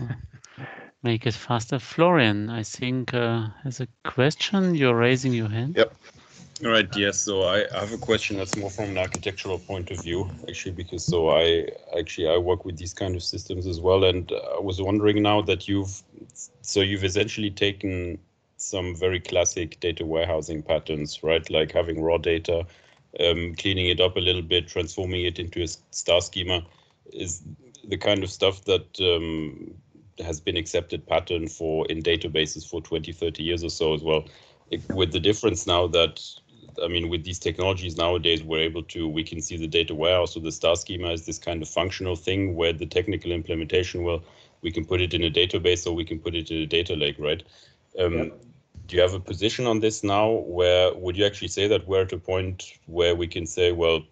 Make it faster. Florian, I think, has a question. You're raising your hand. Yep. All right. Yes. So I have a question that's more from an architectural point of view, actually, because I work with these kind of systems as well, and I was wondering now that you've essentially taken some very classic data warehousing patterns, right? Like having raw data, cleaning it up a little bit, transforming it into a star schema, is the kind of stuff that has been accepted pattern in databases for 20, 30 years or so as well. With the difference now that, with these technologies nowadays, we can see the data warehouse, so the star schema is this kind of functional thing where the technical implementation, we can put it in a database or we can put it in a data lake, right? Yep. Do you have a position on this now? Where would you actually say that we're at a point where we can say, well,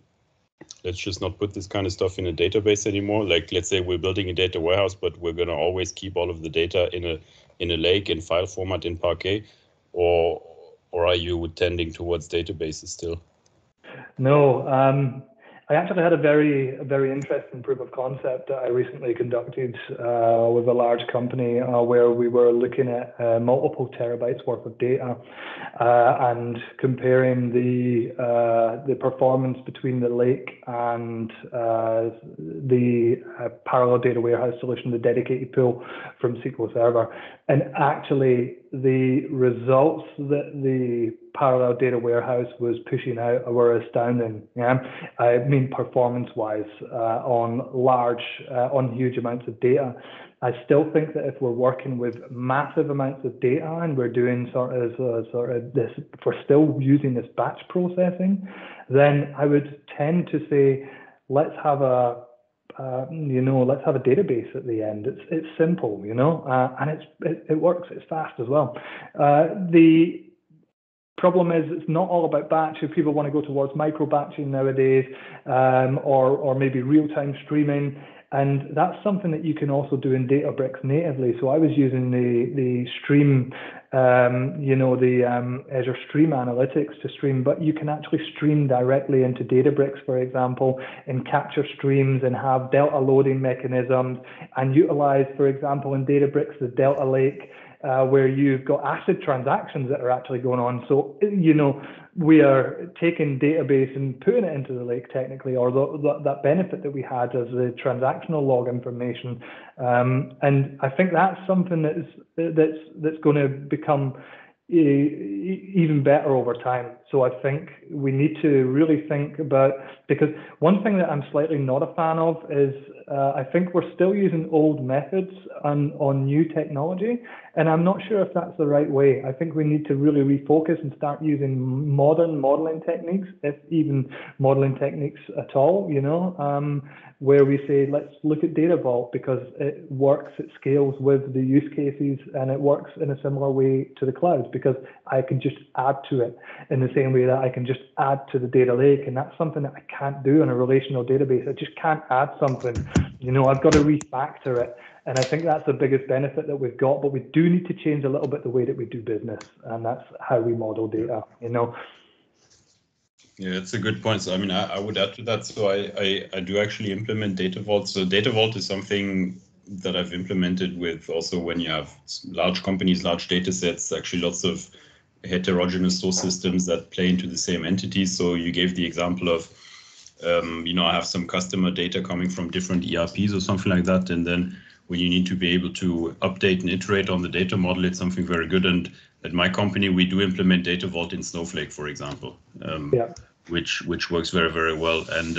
let's just not put this kind of stuff in a database anymore? Like, let's say we're building a data warehouse, but we're going to always keep all of the data in a lake in file format in Parquet, or are you tending towards databases still? No, I actually had a very interesting proof of concept that I recently conducted with a large company where we were looking at multiple terabytes worth of data and comparing the performance between the lake and the parallel data warehouse solution, the dedicated pool from SQL Server. And actually, the results that the parallel data warehouse was pushing out were astounding. Yeah, I mean performance-wise on huge amounts of data. I still think that if we're working with massive amounts of data and we're doing sort of this, if we're still using this batch processing, then I would tend to say let's have a let's have a database at the end. It's simple, and it works. It's fast as well. The problem is it's not all about batch. If people want to go towards micro batching nowadays, or maybe real-time streaming, and that's something that you can also do in Databricks natively. So I was using the stream, the Azure Stream Analytics to stream, but you can actually stream directly into Databricks, for example, and capture streams and have delta loading mechanisms and utilize, for example, in Databricks, the Delta Lake, where you've got ACID transactions that are actually going on. So, we are taking database and putting it into the lake technically, or that benefit that we had as the transactional log information. And I think that's something that's going to become even better over time. So I think we need to really think about, because one thing that I'm slightly not a fan of is I think we're still using old methods on new technology, and I'm not sure if that's the right way. I think we need to really refocus and start using modern modeling techniques, if even modeling techniques at all, where we say, let's look at Data Vault because it works, it scales with the use cases, and it works in a similar way to the cloud because I can just add to it in the same way that I can just add to the data lake. And that's something that I can't do in a relational database. I just can't add something, I've got to refactor it. And I think that's the biggest benefit that we've got, but we do need to change a little bit the way that we do business. And that's how we model data, Yeah, that's a good point. So, I mean, I would add to that. So I do actually implement Data Vault. So Data Vault is something that I've implemented with also when you have large companies, large data sets, actually lots of heterogeneous source systems that play into the same entities. So you gave the example of, I have some customer data coming from different ERPs or something like that. And then when you need to be able to update and iterate on the data model, it's something very good. And at my company, we do implement Data Vault in Snowflake, for example, which works very, very well. And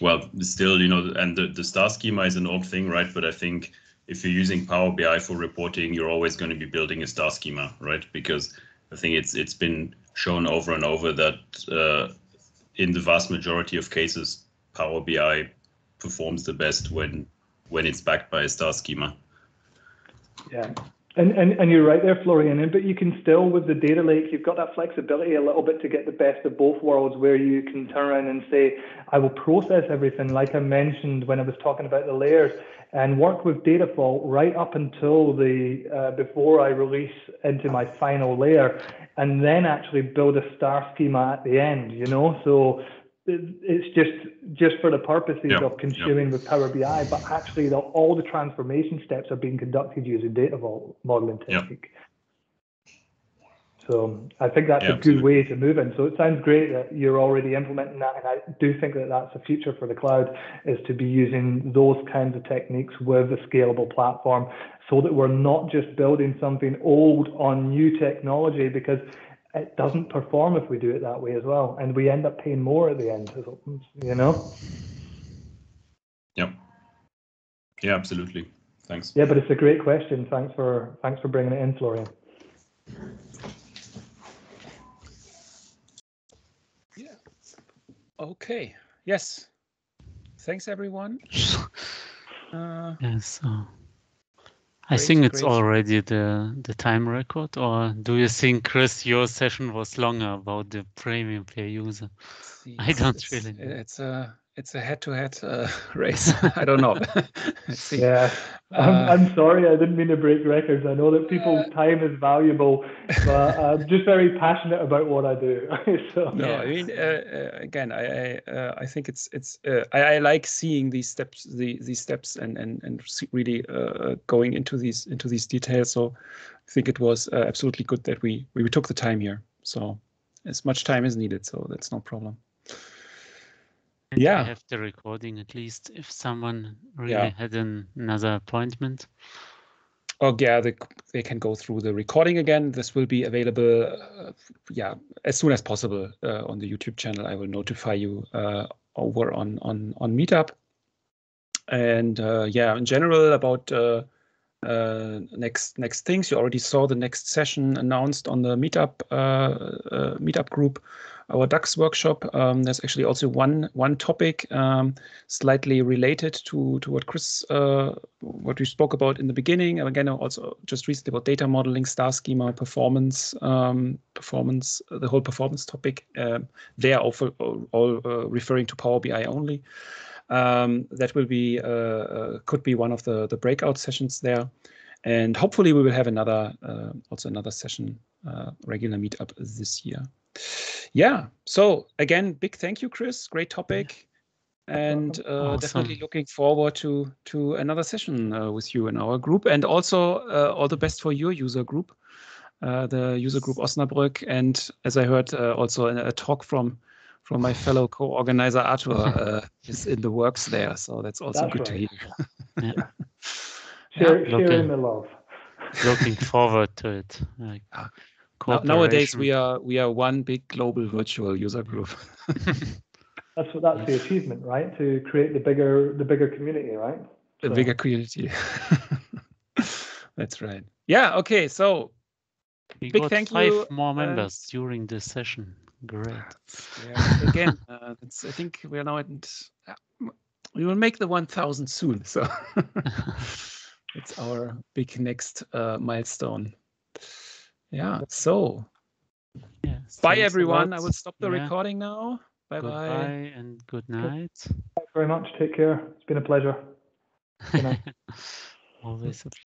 well, still, and the star schema is an old thing, right? But I think if you're using Power BI for reporting, you're always going to be building a star schema, right? Because I think it's been shown over and over that in the vast majority of cases, Power BI performs the best when it's backed by a star schema. Yeah. And you're right there, Florian, but you can still, with the data lake, you've got that flexibility a little bit to get the best of both worlds, where you can turn around and say, I will process everything, like I mentioned when I was talking about the layers, and work with Data Vault right up until before I release into my final layer, and then actually build a star schema at the end, So it's just for the purposes of consuming with Power BI, but actually all the transformation steps are being conducted using Data Vault modeling technique. So I think that's a good way to move in. So it sounds great that you're already implementing that, and I do think that that's the future for the cloud, is to be using those kinds of techniques with a scalable platform, so that we're not just building something old on new technology, because it doesn't perform if we do it that way as well, and we end up paying more at the end, Yeah, absolutely. Thanks. Yeah, but it's a great question. Thanks for bringing it in, Florian. Yeah. Okay. Yes. Thanks, everyone. Yes. I think it's already the time record, or do you think, Kris, your session was longer about the premium per user? I don't really know. It's a head-to-head race. I don't know. Let's see. Yeah, I'm sorry, I didn't mean to break records. I know that people's time is valuable, but I'm just very passionate about what I do. So. No, I mean, again, I think I like seeing these steps, and really going into these details. So I think it was absolutely good that we took the time here. So as much time is needed, so that's no problem. And I have the recording, at least if someone really had another appointment. Oh yeah, they can go through the recording again. This will be available, as soon as possible on the YouTube channel. I will notify you over on Meetup. And in general about next things. You already saw the next session announced on the Meetup group. Our DAX workshop. There's actually also one topic slightly related to what Kris, what we spoke about in the beginning. And again, also just recently about data modeling, star schema, performance, the whole performance topic. They are all referring to Power BI only. That will be could be one of the breakout sessions there, and hopefully we will have another session, regular meetup this year. Yeah. So again, big thank you, Kris. Great topic, and awesome. Definitely looking forward to another session with you in our group, and also all the best for your user group, the user group Osnabrück, and as I heard also a talk from my fellow co-organizer Arthur is in the works there, so that's also good to hear. Sharing the love. Looking forward to it. Nowadays we are one big global virtual user group. That's the achievement, right? To create the bigger community, right? The bigger community. That's right. Yeah. Okay. So we got thank 5 more members during this session. Great. Yeah, again, I think we are now we will make the 1,000 soon. So it's our big next milestone. Yeah. So bye everyone. I will stop the recording now. Bye bye. Goodbye and good night. Thanks very much. Take care. It's been a pleasure. Good night. Always a pleasure.